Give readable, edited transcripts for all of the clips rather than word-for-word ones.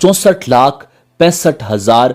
64,65,000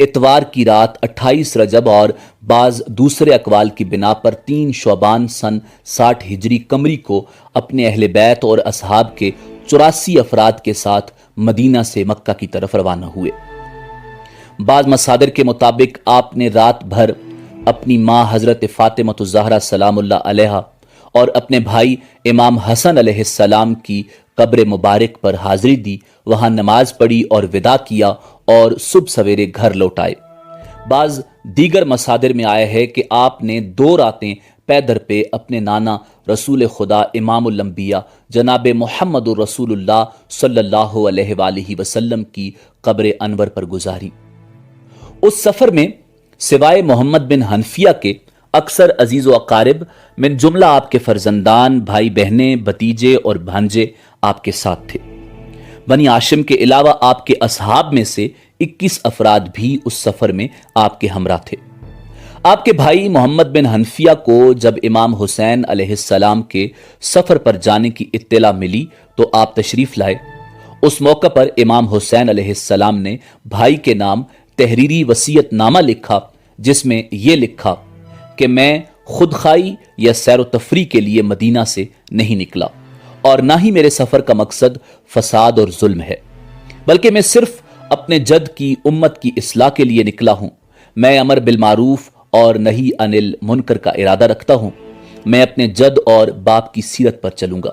اتوار کی رات 28 رجب اور بعض دوسرے اقوال کی بنا پر 3 شعبان سن 60 ہجری قمری کو اپنے اہل بیت اور اصحاب کے 84 افراد کے ساتھ مدینہ سے مکہ کی طرف روانہ ہوئے۔ بعض مصادر کے مطابق آپ نے رات بھر اپنی ماں حضرت فاطمہ الزہرا سلام اللہ علیہا اور اپنے بھائی امام حسن علیہ السلام کی قبر مبارک پر حاضری دی، وہاں نماز پڑھی اور وداع کیا اور صبح سویرے گھر لوٹ آئے۔ بعض دیگر مصادر میں آیا ہے کہ آپ نے 2 راتیں پے در پہ اپنے نانا رسول خدا امام الانبیاء جناب محمد رسول اللہ صلی اللہ علیہ وآلہ وسلم کی قبر انور پر گزاری۔ اس سفر میں سوائے محمد بن حنفیہ کے اکثر عزیز و اقارب من جملہ آپ کے فرزندان، بھائی بہنیں، بھتیجے اور بھانجے آپ کے ساتھ تھے۔ بنی ہاشم کے علاوہ آپ کے اصحاب میں سے 21 افراد بھی اس سفر میں آپ کے ہمراہ تھے۔ آپ کے بھائی محمد بن حنفیہ کو جب امام حسین علیہ السلام کے سفر پر جانے کی اطلاع ملی تو آپ تشریف لائے۔ اس موقع پر امام حسین علیہ السلام نے بھائی کے نام تحریری وصیت نامہ لکھا، جس میں یہ لکھا کہ میں خودخواہی یا سیر و تفریح کے لیے مدینہ سے نہیں نکلا اور نہ ہی میرے سفر کا مقصد فساد اور ظلم ہے، بلکہ میں صرف اپنے جد کی امت کی اصلاح کے لیے نکلا ہوں۔ میں امر بالمعروف اور نہی عن المنکر کا ارادہ رکھتا ہوں۔ میں اپنے جد اور باپ کی سیرت پر چلوں گا۔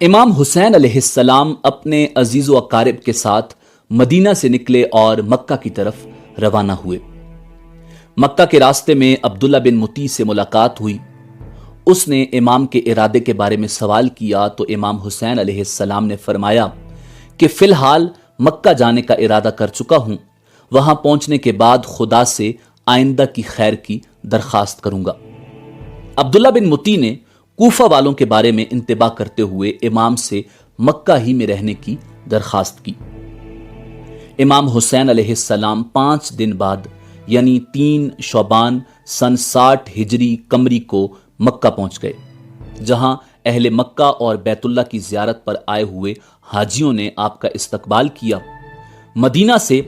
امام حسین علیہ السلام اپنے عزیز و اقارب کے ساتھ مدینہ سے نکلے اور مکہ کی طرف روانہ ہوئے۔ مکہ کے راستے میں عبداللہ بن مطیع سے ملاقات ہوئی۔ اس نے امام کے ارادے کے بارے میں سوال کیا تو امام حسین علیہ السلام نے فرمایا کہ فی الحال مکہ جانے کا ارادہ کر چکا ہوں، وہاں پہنچنے کے بعد خدا سے آئندہ کی خیر کی درخواست کروں گا۔ عبداللہ بن مطیع نے کوفہ والوں کے بارے میں انتباہ کرتے ہوئے امام سے مکہ ہی میں رہنے کی درخواست کی۔ امام حسین علیہ السلام 5 دن بعد یعنی 3 شعبان سن 60 ہجری قمری کو مکہ پہنچ گئے، جہاں اہل مکہ اور بیت اللہ کی زیارت پر آئے ہوئے حاجیوں نے آپ کا استقبال کیا۔ مدینہ سے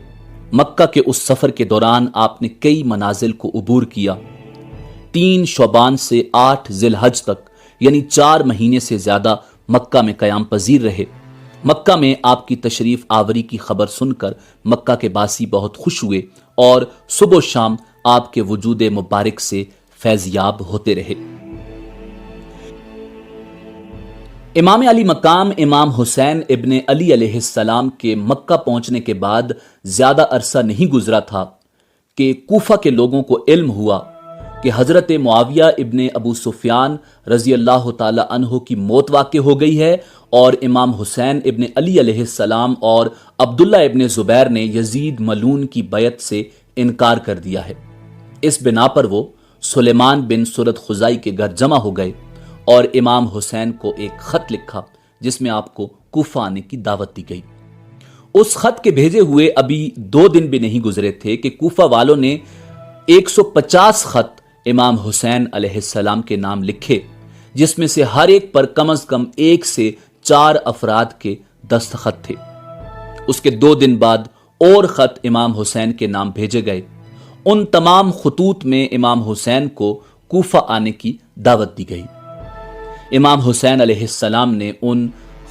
مکہ کے اس سفر کے دوران آپ نے کئی منازل کو عبور کیا۔ 3 شعبان سے 8 ذی الحج تک یعنی 4 مہینے سے زیادہ مکہ میں قیام پذیر رہے۔ مکہ میں آپ کی تشریف آوری کی خبر سن کر مکہ کے باسی بہت خوش ہوئے اور صبح و شام آپ کے وجود مبارک سے فیضیاب ہوتے رہے۔ امام علی مقام امام حسین ابن علی علیہ السلام کے مکہ پہنچنے کے بعد زیادہ عرصہ نہیں گزرا تھا کہ کوفہ کے لوگوں کو علم ہوا کہ حضرت معاویہ ابن ابو سفیان رضی اللہ تعالی عنہ کی موت واقع ہو گئی ہے اور امام حسین ابن علی علیہ السلام اور عبداللہ ابن زبیر نے یزید ملعون کی بیعت سے انکار کر دیا ہے۔ اس بنا پر وہ سلیمان بن سرد خزائی کے گھر جمع ہو گئے اور امام حسین کو ایک خط لکھا جس میں آپ کو کوفہ آنے کی دعوت دی گئی۔ اس خط کے بھیجے ہوئے ابھی 2 دن بھی نہیں گزرے تھے کہ کوفہ والوں نے 150 خط امام حسین علیہ السلام کے نام لکھے، جس میں سے ہر ایک پر کم از کم 1 سے 4 افراد کے دستخط تھے۔ اس کے 2 دن بعد اور خط امام حسین کے نام بھیجے گئے۔ ان تمام خطوط میں امام حسین کو کوفہ آنے کی دعوت دی گئی۔ امام حسین علیہ السلام نے ان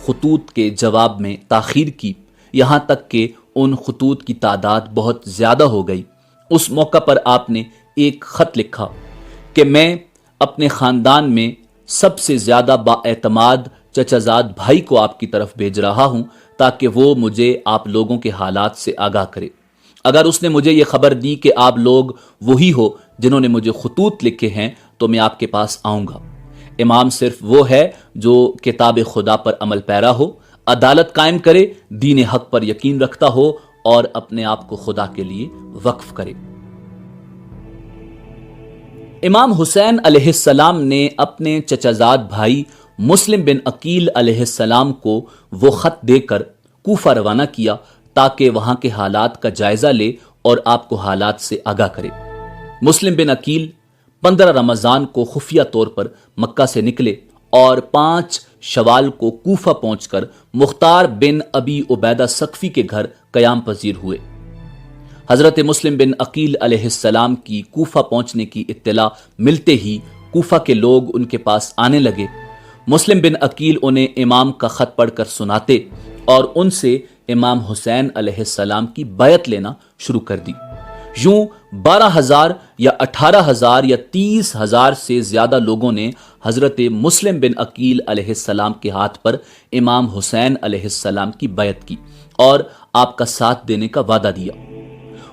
خطوط کے جواب میں تاخیر کی، یہاں تک کہ ان خطوط کی تعداد بہت زیادہ ہو گئی۔ اس موقع پر آپ نے ایک خط لکھا کہ میں اپنے خاندان میں سب سے زیادہ با اعتماد چچا زاد بھائی کو آپ کی طرف بھیج رہا ہوں تاکہ وہ مجھے آپ لوگوں کے حالات سے آگاہ کرے۔ اگر اس نے مجھے یہ خبر دی کہ آپ لوگ وہی ہو جنہوں نے مجھے خطوط لکھے ہیں تو میں آپ کے پاس آؤں گا۔ امام صرف وہ ہے جو کتاب خدا پر عمل پیرا ہو، عدالت قائم کرے، دین حق پر یقین رکھتا ہو اور اپنے آپ کو خدا کے لیے وقف کرے۔ امام حسین علیہ السلام نے اپنے چچازاد بھائی مسلم بن عقیل علیہ السلام کو وہ خط دے کر کوفہ روانہ کیا تاکہ وہاں کے حالات کا جائزہ لے اور آپ کو حالات سے آگاہ کرے۔ مسلم بن عقیل 15 رمضان کو خفیہ طور پر مکہ سے نکلے اور 5 شوال کو کوفہ پہنچ کر مختار بن ابی عبیدہ ثقفی کے گھر قیام پذیر ہوئے۔ حضرت مسلم بن عقیل علیہ السلام کی کوفہ پہنچنے کی اطلاع ملتے ہی کوفہ کے لوگ ان کے پاس آنے لگے۔ مسلم بن عقیل انہیں امام کا خط پڑھ کر سناتے اور ان سے امام حسین علیہ السلام کی بیعت لینا شروع کر دی۔ یوں 12,000 یا 18,000 یا 30,000 سے زیادہ لوگوں نے حضرت مسلم بن عقیل علیہ السلام کے ہاتھ پر امام حسین علیہ السلام کی بیعت کی اور آپ کا ساتھ دینے کا وعدہ دیا۔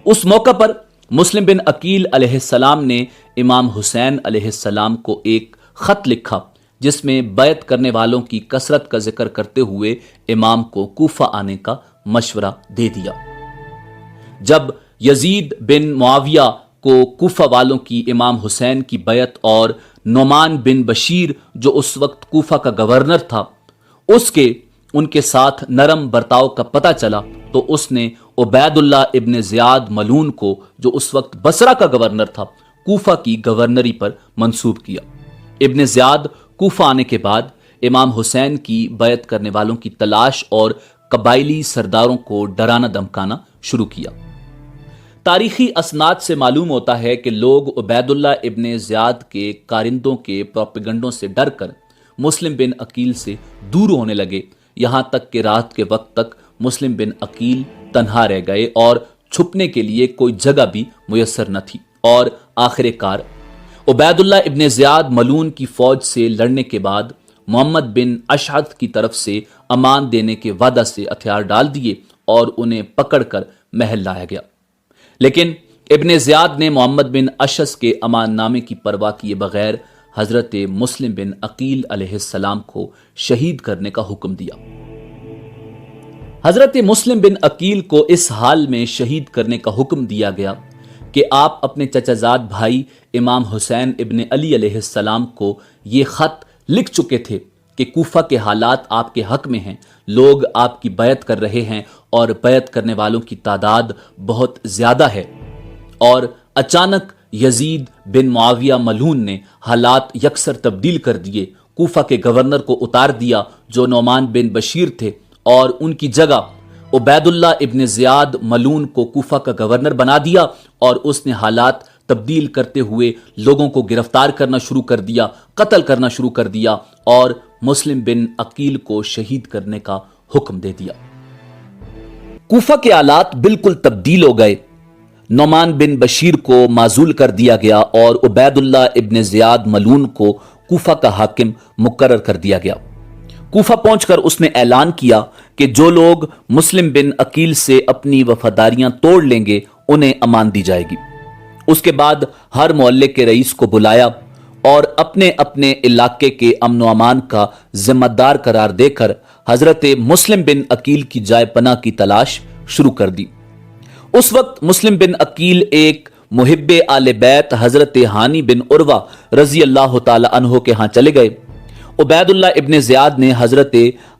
اس موقع پر مسلم بن عقیل علیہ السلام نے امام حسین علیہ السلام کو ایک خط لکھا جس میں بیعت کرنے والوں کی کثرت کا ذکر کرتے ہوئے امام کو کوفہ آنے کا مشورہ دے دیا۔ جب یزید بن معاویہ کو کوفہ والوں کی امام حسین کی بیعت اور نعمان بن بشیر جو اس وقت کوفہ کا گورنر تھا ان کے ساتھ نرم برتاؤ کا پتہ چلا تو اس نے عبید اللہ ابن زیاد ملعون کو جو اس وقت بصرہ کا گورنر تھا کوفہ کی گورنری پر منصوب کیا۔ ابن زیاد کوفہ آنے کے بعد امام حسین کی بیعت کرنے والوں کی تلاش اور قبائلی سرداروں کو ڈرانا دمکانا شروع کیا۔ تاریخی اسناد سے معلوم ہوتا ہے کہ لوگ عبید اللہ ابن زیاد کے کارندوں کے پروپیگنڈوں سے ڈر کر مسلم بن عقیل سے دور ہونے لگے، یہاں تک کہ رات کے وقت تک مسلم بن عقیل تنہا رہ گئے اور چھپنے کے لیے کوئی جگہ بھی میسر نہ تھی، اور آخر کار عبید اللہ ابن زیاد ملعون کی فوج سے لڑنے کے بعد محمد بن اشعث کی طرف سے امان دینے کے وعدہ سے ہتھیار ڈال دیے اور انہیں پکڑ کر محل لایا گیا، لیکن ابن زیاد نے محمد بن اشعث کے امان نامے کی پرواہ کیے بغیر حضرت مسلم بن عقیل علیہ السلام کو شہید کرنے کا حکم دیا۔ حضرت مسلم بن عقیل کو اس حال میں شہید کرنے کا حکم دیا گیا کہ آپ اپنے چچا زاد بھائی امام حسین ابن علی علیہ السلام کو یہ خط لکھ چکے تھے کہ کوفہ کے حالات آپ کے حق میں ہیں، لوگ آپ کی بیعت کر رہے ہیں اور بیعت کرنے والوں کی تعداد بہت زیادہ ہے، اور اچانک یزید بن معاویہ ملعون نے حالات یکسر تبدیل کر دیے، کوفہ کے گورنر کو اتار دیا جو نعمان بن بشیر تھے اور ان کی جگہ عبید اللہ ابن زیاد ملعون کو کوفہ کا گورنر بنا دیا، اور اس نے حالات تبدیل کرتے ہوئے لوگوں کو گرفتار کرنا شروع کر دیا، قتل کرنا شروع کر دیا اور مسلم بن عقیل کو شہید کرنے کا حکم دے دیا۔ کوفہ کے حالات بالکل تبدیل ہو گئے، نعمان بن بشیر کو معزول کر دیا گیا اور عبید اللہ ابن زیاد ملعون کو کوفہ کا حاکم مقرر کر دیا گیا۔ کوفہ پہنچ کر اس نے اعلان کیا کہ جو لوگ مسلم بن عقیل سے اپنی وفاداریاں توڑ لیں گے انہیں امان دی جائے گی۔ اس کے بعد ہر محلے کے رئیس کو بلایا اور اپنے اپنے علاقے کے امن و امان کا ذمہ دار قرار دے کر حضرت مسلم بن عقیل کی جائے پناہ کی تلاش شروع کر دی۔ اس وقت مسلم بن عقیل ایک محب آل بیت حضرت ہانی بن عروہ رضی اللہ تعالی عنہ کے ہاں چلے گئے۔ عبید اللہ ابن زیاد نے حضرت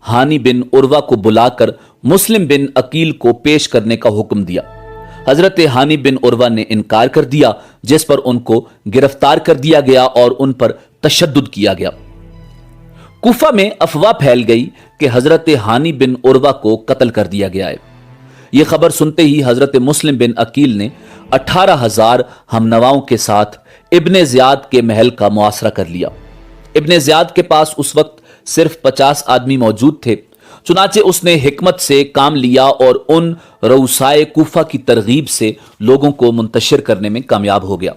ہانی بن عروہ کو بلا کر مسلم بن عقیل کو پیش کرنے کا حکم دیا۔ حضرت ہانی بن عروہ نے انکار کر دیا، جس پر ان کو گرفتار کر دیا گیا اور ان پر تشدد کیا گیا۔ کوفہ میں افواہ پھیل گئی کہ حضرت ہانی بن عروہ کو قتل کر دیا گیا ہے۔ یہ خبر سنتے ہی حضرت مسلم بن عقیل نے 18,000 ہمنواؤں کے ساتھ ابن زیاد کے محل کا محاصرہ کر لیا۔ ابن زیاد کے پاس اس وقت صرف 50 آدمی موجود تھے، چنانچہ اس نے حکمت سے کام لیا اور ان رؤسائے کوفہ کی ترغیب سے لوگوں کو منتشر کرنے میں کامیاب ہو گیا۔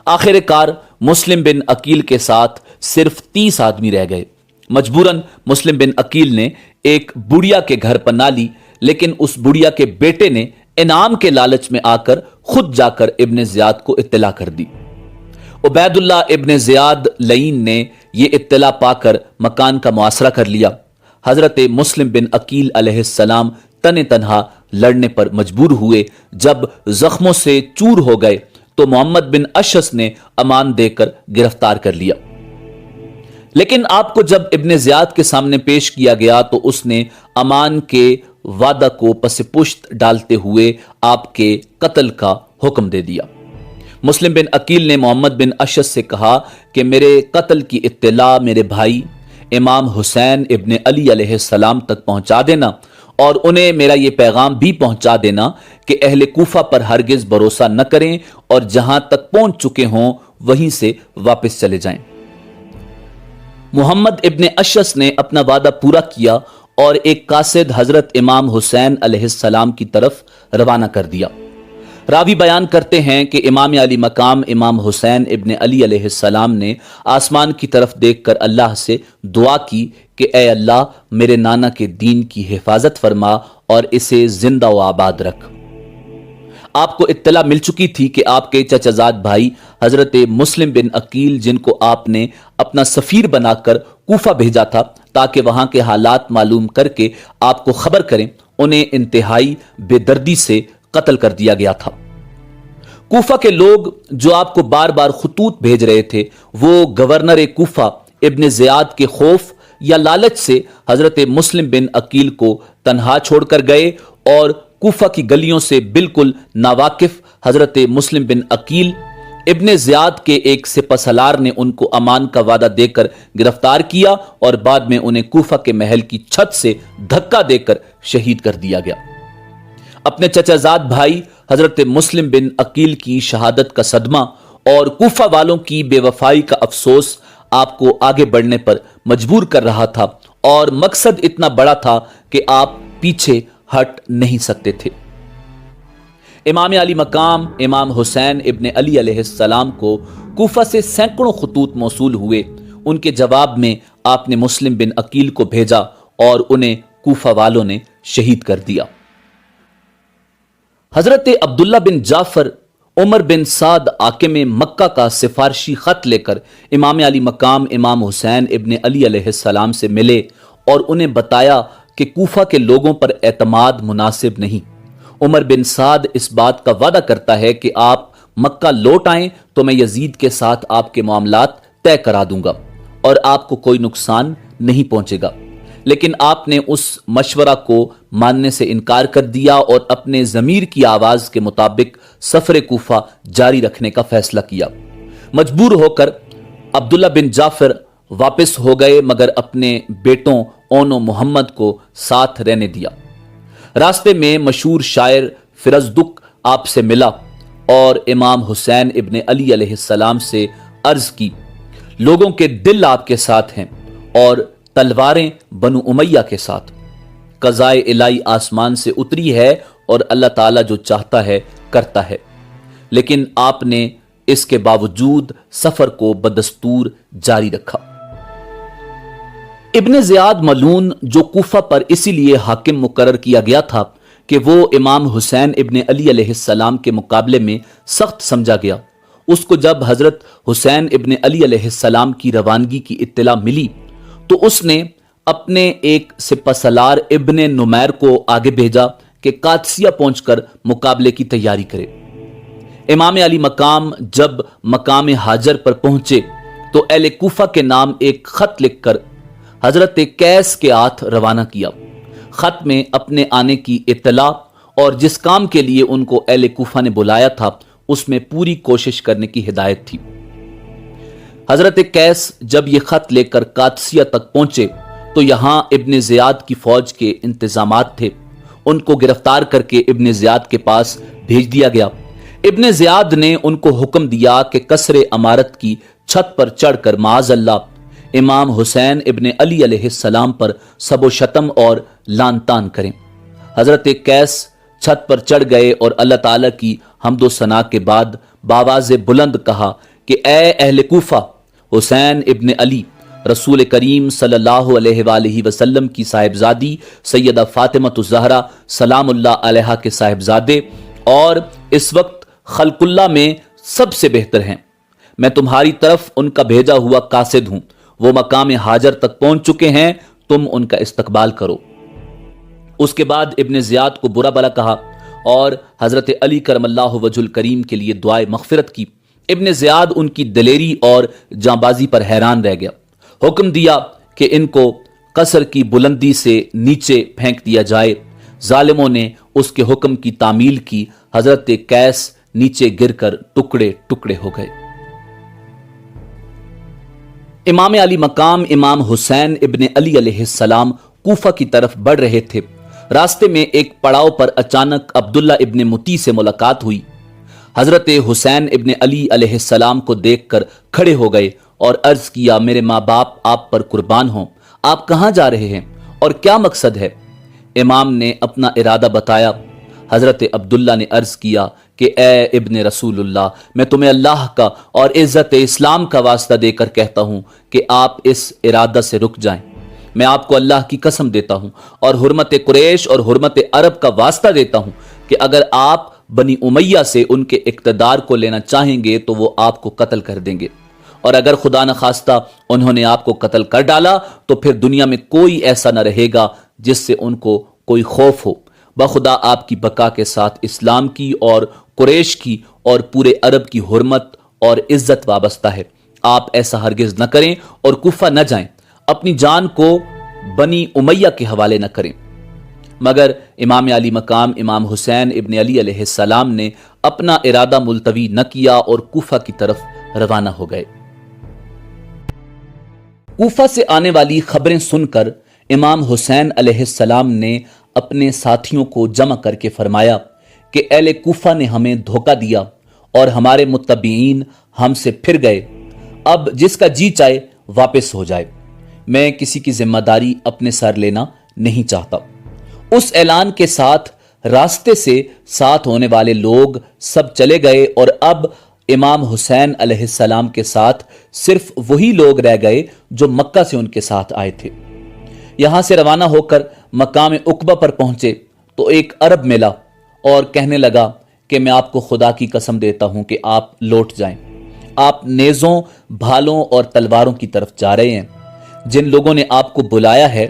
آخر کار مسلم بن عقیل کے ساتھ صرف 30 آدمی رہ گئے۔ مجبوراً مسلم بن عقیل نے ایک بڑھیا کے گھر پناہ لی، لیکن اس بڑھیا کے بیٹے نے انعام کے لالچ میں آ کر خود جا کر ابن زیاد کو اطلاع کر دی۔ عبید اللہ ابن زیاد لعین نے یہ اطلاع پا کر مکان کا محاصرہ کر لیا۔ حضرت مسلم بن عقیل علیہ السلام تن تنہا لڑنے پر مجبور ہوئے۔ جب زخموں سے چور ہو گئے تو محمد بن اشعث نے امان دے کر گرفتار کر لیا، لیکن آپ کو جب ابن زیاد کے سامنے پیش کیا گیا تو اس نے امان کے وعدہ کو پس پشت ڈالتے ہوئے آپ کے قتل کا حکم دے دیا۔ مسلم بن عقیل نے محمد بن اشعث سے کہا کہ میرے قتل کی اطلاع میرے بھائی امام حسین ابن علی علیہ السلام تک پہنچا دینا، اور انہیں میرا یہ پیغام بھی پہنچا دینا کہ اہل کوفہ پر ہرگز بھروسہ نہ کریں اور جہاں تک پہنچ چکے ہوں وہیں سے واپس چلے جائیں۔ محمد ابن اشعث نے اپنا وعدہ پورا کیا اور ایک قاصد حضرت امام حسین علیہ السلام کی طرف روانہ کر دیا۔ راوی بیان کرتے ہیں کہ امام علی مقام امام حسین ابن علی علیہ السلام نے آسمان کی طرف دیکھ کر اللہ سے دعا کی کہ اے اللہ میرے نانا کے دین کی حفاظت فرما اور اسے زندہ و آباد رکھ۔ آپ کو اطلاع مل چکی تھی کہ آپ کے چچا زاد بھائی حضرت مسلم بن عقیل، جن کو آپ نے اپنا سفیر بنا کر کوفہ بھیجا تھا تاکہ وہاں کے حالات معلوم کر کے آپ کو خبر کریں، انہیں انتہائی بے دردی سے قتل کر دیا گیا تھا۔ کوفہ کے لوگ جو آپ کو بار بار خطوط بھیج رہے تھے وہ گورنر کوفہ ابن زیاد کے خوف یا لالچ سے حضرت مسلم بن عقیل کو تنہا چھوڑ کر گئے اور کوفہ کی گلیوں سے بالکل ناواقف حضرت مسلم بن عقیل ابن زیاد کے ایک سپہ سالار نے ان کو امان کا وعدہ دے کر گرفتار کیا اور بعد میں انہیں کوفہ کے محل کی چھت سے دھکا دے کر شہید کر دیا گیا۔ اپنے چچا زاد بھائی حضرت مسلم بن عقیل کی شہادت کا صدمہ اور کوفہ والوں کی بے وفائی کا افسوس آپ کو آگے بڑھنے پر مجبور کر رہا تھا اور مقصد اتنا بڑا تھا کہ آپ پیچھے ہٹ نہیں سکتے تھے۔ امام علی مقام امام حسین ابن علی علیہ السلام کو کوفہ سے سینکڑوں خطوط موصول ہوئے۔ ان کے جواب میں آپ نے مسلم بن عقیل کو بھیجا اور انہیں کوفہ والوں نے شہید کر دیا۔ حضرت عبداللہ بن جعفر عمر بن سعد حاکم مکہ کا سفارشی خط لے کر امام علی مقام امام حسین ابن علی علیہ السلام سے ملے اور انہیں بتایا کہ کوفہ کے لوگوں پر اعتماد مناسب نہیں۔ عمر بن سعد اس بات کا وعدہ کرتا ہے کہ آپ مکہ لوٹ آئیں تو میں یزید کے ساتھ آپ کے معاملات طے کرا دوں گا اور آپ کو کوئی نقصان نہیں پہنچے گا، لیکن آپ نے اس مشورہ کو ماننے سے انکار کر دیا اور اپنے ضمیر کی آواز کے مطابق سفر کوفہ جاری رکھنے کا فیصلہ کیا۔ مجبور ہو کر عبداللہ بن جعفر واپس ہو گئے مگر اپنے بیٹوں اون و محمد کو ساتھ رہنے دیا۔ راستے میں مشہور شاعر فرزدق آپ سے ملا اور امام حسین ابن علی علیہ السلام سے عرض کی، لوگوں کے دل آپ کے ساتھ ہیں اور تلواریں بنو امیہ کے ساتھ۔ قضائے الہی آسمان سے اتری ہے اور اللہ تعالیٰ جو چاہتا ہے کرتا ہے، لیکن آپ نے اس کے باوجود سفر کو بدستور جاری رکھا۔ ابن زیاد ملعون جو کوفہ پر اسی لیے حاکم مقرر کیا گیا تھا کہ وہ امام حسین ابن علی علیہ السلام کے مقابلے میں سخت سمجھا گیا، اس کو جب حضرت حسین ابن علی علیہ السلام کی روانگی کی اطلاع ملی تو اس نے اپنے ایک سپہ سالار ابن نمیر کو آگے بھیجا کہ قادسیہ پہنچ کر مقابلے کی تیاری کرے۔ امام علی مقام جب مقام حاجر پر پہنچے تو اہل کوفہ کے نام ایک خط لکھ کر حضرت قیس کے ہاتھ روانہ کیا۔ خط میں اپنے آنے کی اطلاع اور جس کام کے لیے ان کو اہل کوفہ نے بلایا تھا اس میں پوری کوشش کرنے کی ہدایت تھی۔ حضرت قیس جب یہ خط لے کر قادسیہ تک پہنچے تو یہاں ابن زیاد کی فوج کے انتظامات تھے، ان کو گرفتار کر کے ابن زیاد کے پاس بھیج دیا گیا۔ ابن زیاد نے ان کو حکم دیا کہ قصر عمارت کی چھت پر چڑھ کر معاذ اللہ امام حسین ابن علی علیہ السلام پر سب و شتم اور لعن طعن کریں۔ حضرت قیس چھت پر چڑھ گئے اور اللہ تعالیٰ کی حمد و ثنا کے بعد بآواز بلند کہا کہ اے اہل کوفہ، حسین ابن علی رسول کریم صلی اللہ علیہ وآلہ وسلم کی صاحبزادی سیدہ فاطمہ الزہرا سلام اللہ علیہا کے صاحبزادے اور اس وقت خلق اللہ میں سب سے بہتر ہیں، میں تمہاری طرف ان کا بھیجا ہوا قاصد ہوں، وہ مقام حاجر تک پہنچ چکے ہیں، تم ان کا استقبال کرو۔ اس کے بعد ابن زیاد کو برا بھلا کہا اور حضرت علی کرم اللہ وجہ الکریم کے لیے دعائے مغفرت کی۔ ابن زیاد ان کی دلیری اور جانبازی پر حیران رہ گیا، حکم دیا کہ ان کو قصر کی بلندی سے نیچے پھینک دیا جائے۔ ظالموں نے اس کے حکم کی تعمیل کی، حضرت قیس نیچے گر کر ٹکڑے ٹکڑے ہو گئے۔ امام علی مقام امام حسین ابن علی علیہ السلام کوفہ کی طرف بڑھ رہے تھے۔ راستے میں ایک پڑاؤ پر اچانک عبداللہ ابن متی سے ملاقات ہوئی۔ حضرت حسین ابن علی علیہ السلام کو دیکھ کر کھڑے ہو گئے اور عرض کیا، میرے ماں باپ آپ پر قربان ہوں، آپ کہاں جا رہے ہیں اور کیا مقصد ہے؟ امام نے اپنا ارادہ بتایا۔ حضرت عبداللہ نے عرض کیا کہ اے ابن رسول اللہ، میں تمہیں اللہ کا اور عزت اسلام کا واسطہ دے کر کہتا ہوں کہ آپ اس ارادہ سے رک جائیں۔ میں آپ کو اللہ کی قسم دیتا ہوں اور حرمت قریش اور حرمت عرب کا واسطہ دیتا ہوں کہ اگر آپ بنی امیہ سے ان کے اقتدار کو لینا چاہیں گے تو وہ آپ کو قتل کر دیں گے، اور اگر خدا نخواستہ انہوں نے آپ کو قتل کر ڈالا تو پھر دنیا میں کوئی ایسا نہ رہے گا جس سے ان کو کوئی خوف ہو۔ بخدا آپ کی بقا کے ساتھ اسلام کی اور قریش کی اور پورے عرب کی حرمت اور عزت وابستہ ہے۔ آپ ایسا ہرگز نہ کریں اور کوفہ نہ جائیں، اپنی جان کو بنی امیہ کے حوالے نہ کریں۔ مگر امام علی مقام امام حسین ابن علی علیہ السلام نے اپنا ارادہ ملتوی نہ کیا اور کوفہ کی طرف روانہ ہو گئے۔ کوفہ سے آنے والی خبریں سن کر امام حسین علیہ السلام نے اپنے ساتھیوں کو جمع کر کے فرمایا کہ اہل کوفہ نے ہمیں دھوکہ دیا اور ہمارے متبعین ہم سے پھر گئے، اب جس کا جی چاہے واپس ہو جائے، میں کسی کی ذمہ داری اپنے سر لینا نہیں چاہتا۔ اس اعلان کے ساتھ راستے سے ساتھ ہونے والے لوگ سب چلے گئے اور اب امام حسین علیہ السلام کے ساتھ صرف وہی لوگ رہ گئے جو مکہ سے ان کے ساتھ آئے تھے۔ یہاں سے روانہ ہو کر مقام عقبہ پر پہنچے تو ایک عرب ملا اور کہنے لگا کہ میں آپ کو خدا کی قسم دیتا ہوں کہ آپ لوٹ جائیں۔ آپ نیزوں، بھالوں اور تلواروں کی طرف جا رہے ہیں۔ جن لوگوں نے آپ کو بلایا ہے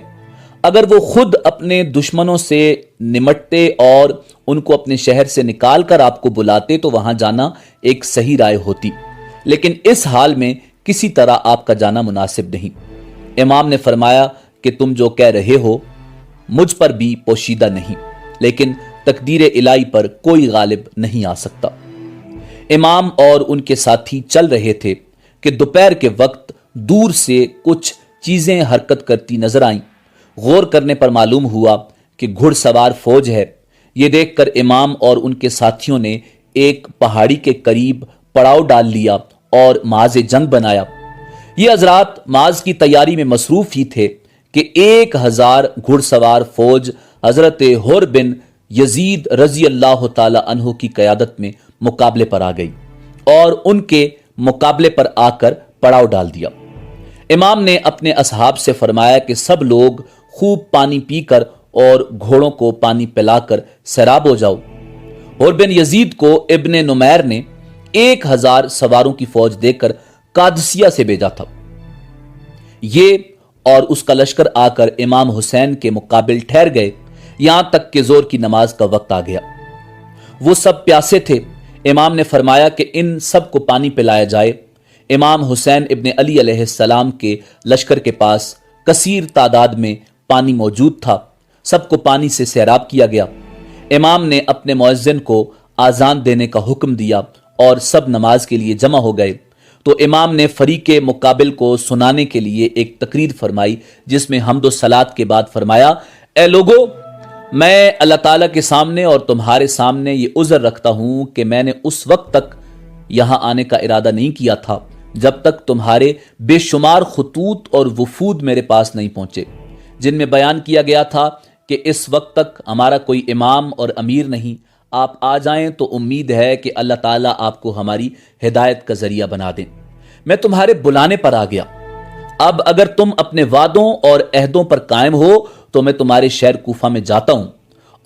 اگر وہ خود اپنے دشمنوں سے نمٹتے اور ان کو اپنے شہر سے نکال کر آپ کو بلاتے تو وہاں جانا ایک صحیح رائے ہوتی، لیکن اس حال میں کسی طرح آپ کا جانا مناسب نہیں۔ امام نے فرمایا کہ تم جو کہہ رہے ہو مجھ پر بھی پوشیدہ نہیں، لیکن تقدیر الہی پر کوئی غالب نہیں آ سکتا۔ امام اور ان کے ساتھی چل رہے تھے کہ دوپہر کے وقت دور سے کچھ چیزیں حرکت کرتی نظر آئیں۔ غور کرنے پر معلوم ہوا کہ گھڑ سوار فوج ہے۔ یہ دیکھ کر امام اور ان کے ساتھیوں نے ایک پہاڑی کے قریب پڑاؤ ڈال لیا اور ماز جنگ بنایا۔ یہ حضرات ماز کی تیاری میں مصروف ہی تھے کہ 1000 گھڑ سوار فوج حضرت حر بن یزید رضی اللہ تعالی عنہ کی قیادت میں مقابلے پر آ گئی اور ان کے مقابلے پر آ کر پڑاؤ ڈال دیا۔ امام نے اپنے اصحاب سے فرمایا کہ سب لوگ خوب پانی پی کر اور گھوڑوں کو پانی پلا کر سیراب ہو جاؤ۔ حر بن یزید کو ابن نمیر نے 1000 سواروں کی فوج دے کر قادسیہ سے بھیجا تھا۔ یہ اور اس کا لشکر آ کر امام حسین کے مقابل ٹھہر گئے، یہاں تک کہ ظہر کی نماز کا وقت آ گیا۔ وہ سب پیاسے تھے۔ امام نے فرمایا کہ ان سب کو پانی پلایا جائے۔ امام حسین ابن علی علیہ السلام کے لشکر کے پاس کثیر تعداد میں پانی موجود تھا۔ سب کو پانی سے سیراب کیا گیا۔ امام نے اپنے مؤذن کو آذان دینے کا حکم دیا اور سب نماز کے لیے جمع ہو گئے تو امام نے فریق مقابل کو سنانے کے لیے ایک تقریر فرمائی جس میں حمد و صلات کے بعد فرمایا، اے لوگو، میں اللہ تعالیٰ کے سامنے اور تمہارے سامنے یہ عذر رکھتا ہوں کہ میں نے اس وقت تک یہاں آنے کا ارادہ نہیں کیا تھا جب تک تمہارے بے شمار خطوط اور وفود میرے پاس نہیں پہنچے جن میں بیان کیا گیا تھا کہ اس وقت تک ہمارا کوئی امام اور امیر نہیں، آپ آ جائیں تو امید ہے کہ اللہ تعالیٰ آپ کو ہماری ہدایت کا ذریعہ بنا دیں۔ میں تمہارے بلانے پر آ گیا، اب اگر تم اپنے وعدوں اور عہدوں پر قائم ہو تو میں تمہارے شہر کوفہ میں جاتا ہوں،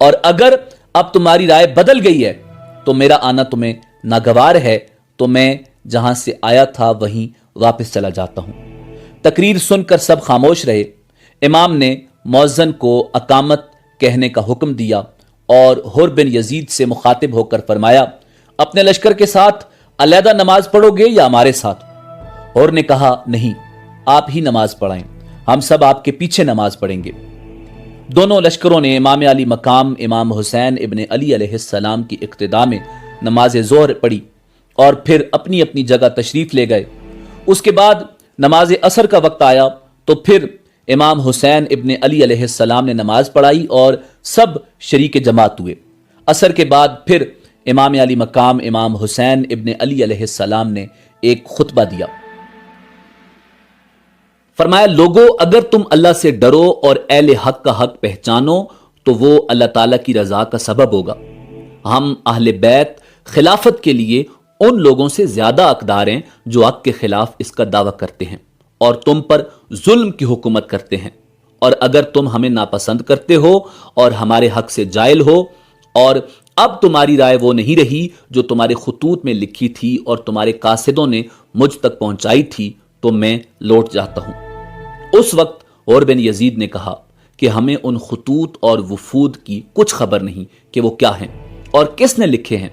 اور اگر اب تمہاری رائے بدل گئی ہے تو میرا آنا تمہیں ناگوار ہے تو میں جہاں سے آیا تھا وہیں واپس چلا جاتا ہوں۔ تقریر سن کر سب خاموش رہے۔ امام نے مؤذن کو اقامت کہنے کا حکم دیا اور حر بن یزید سے مخاطب ہو کر فرمایا، اپنے لشکر کے ساتھ علیحدہ نماز پڑھو گے یا ہمارے ساتھ؟ حر نے کہا، نہیں، آپ ہی نماز پڑھائیں، ہم سب آپ کے پیچھے نماز پڑھیں گے۔ دونوں لشکروں نے امام علی مقام امام حسین ابن علی علیہ السلام کی اقتداء میں نماز ظہر پڑھی اور پھر اپنی اپنی جگہ تشریف لے گئے۔ اس کے بعد نماز عصر کا وقت آیا تو پھر امام حسین ابن علی علیہ السلام نے نماز پڑھائی اور سب شریک جماعت ہوئے۔ عصر کے بعد پھر امام علی مقام امام حسین ابن علی علیہ السلام نے ایک خطبہ دیا۔ فرمایا، لوگو اگر تم اللہ سے ڈرو اور اہل حق کا حق پہچانو تو وہ اللہ تعالیٰ کی رضا کا سبب ہوگا۔ ہم اہل بیت خلافت کے لیے ان لوگوں سے زیادہ حقدار ہیں جو حق کے خلاف اس کا دعویٰ کرتے ہیں اور تم پر ظلم کی حکومت کرتے ہیں، اور اگر تم ہمیں ناپسند کرتے ہو اور ہمارے حق سے جاہل ہو اور اب تمہاری رائے وہ نہیں رہی جو تمہارے خطوط میں لکھی تھی اور تمہارے قاصدوں نے مجھ تک پہنچائی تھی تو میں لوٹ جاتا ہوں۔ اس وقت اور بن یزید نے کہا کہ ہمیں ان خطوط اور وفود کی کچھ خبر نہیں کہ وہ کیا ہیں اور کس نے لکھے ہیں۔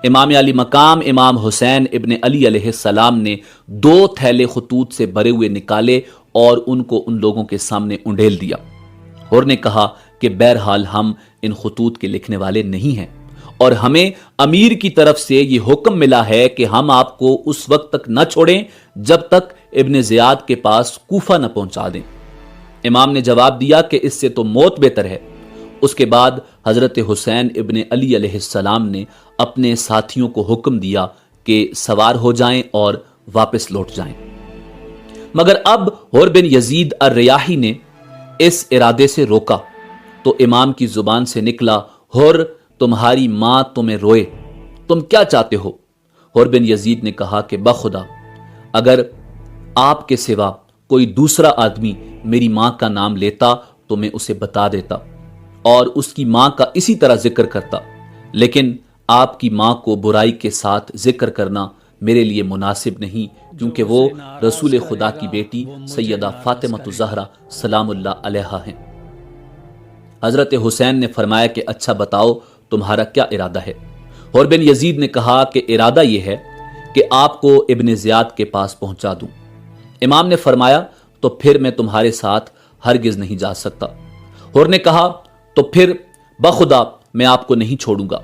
امام علی مقام امام حسین ابن علی علیہ السلام نے 2 تھیلے خطوط سے بھرے ہوئے نکالے اور ان کو ان لوگوں کے سامنے انڈیل دیا، اور نے کہا کہ بہرحال ہم ان خطوط کے لکھنے والے نہیں ہیں، اور ہمیں امیر کی طرف سے یہ حکم ملا ہے کہ ہم آپ کو اس وقت تک نہ چھوڑیں جب تک ابن زیاد کے پاس کوفہ نہ پہنچا دیں۔ امام نے جواب دیا کہ اس سے تو موت بہتر ہے۔ اس کے بعد حضرت حسین ابن علی علیہ السلام نے اپنے ساتھیوں کو حکم دیا کہ سوار ہو جائیں اور واپس لوٹ جائیں، مگر اب حر بن یزید الریاحی نے اس ارادے سے روکا تو امام کی زبان سے نکلا، حر تمہاری ماں تمہیں روئے، تم کیا چاہتے ہو؟ حر بن یزید نے کہا کہ بخدا اگر آپ کے سوا کوئی دوسرا آدمی میری ماں کا نام لیتا تو میں اسے بتا دیتا اور اس کی ماں کا اسی طرح ذکر کرتا، لیکن آپ کی ماں کو برائی کے ساتھ ذکر کرنا میرے لیے مناسب نہیں، کیونکہ وہ رسول خدا کی بیٹی سیدہ فاطمہ الزہرا سلام اللہ علیہا ہیں۔ حضرت حسین نے فرمایا کہ اچھا بتاؤ تمہارا کیا ارادہ ہے؟ حر بن یزید نے کہا کہ ارادہ یہ ہے کہ آپ کو ابن زیاد کے پاس پہنچا دوں۔ امام نے فرمایا تو پھر میں تمہارے ساتھ ہرگز نہیں جا سکتا۔ حر نے کہا تو پھر بخدا میں آپ کو نہیں چھوڑوں گا۔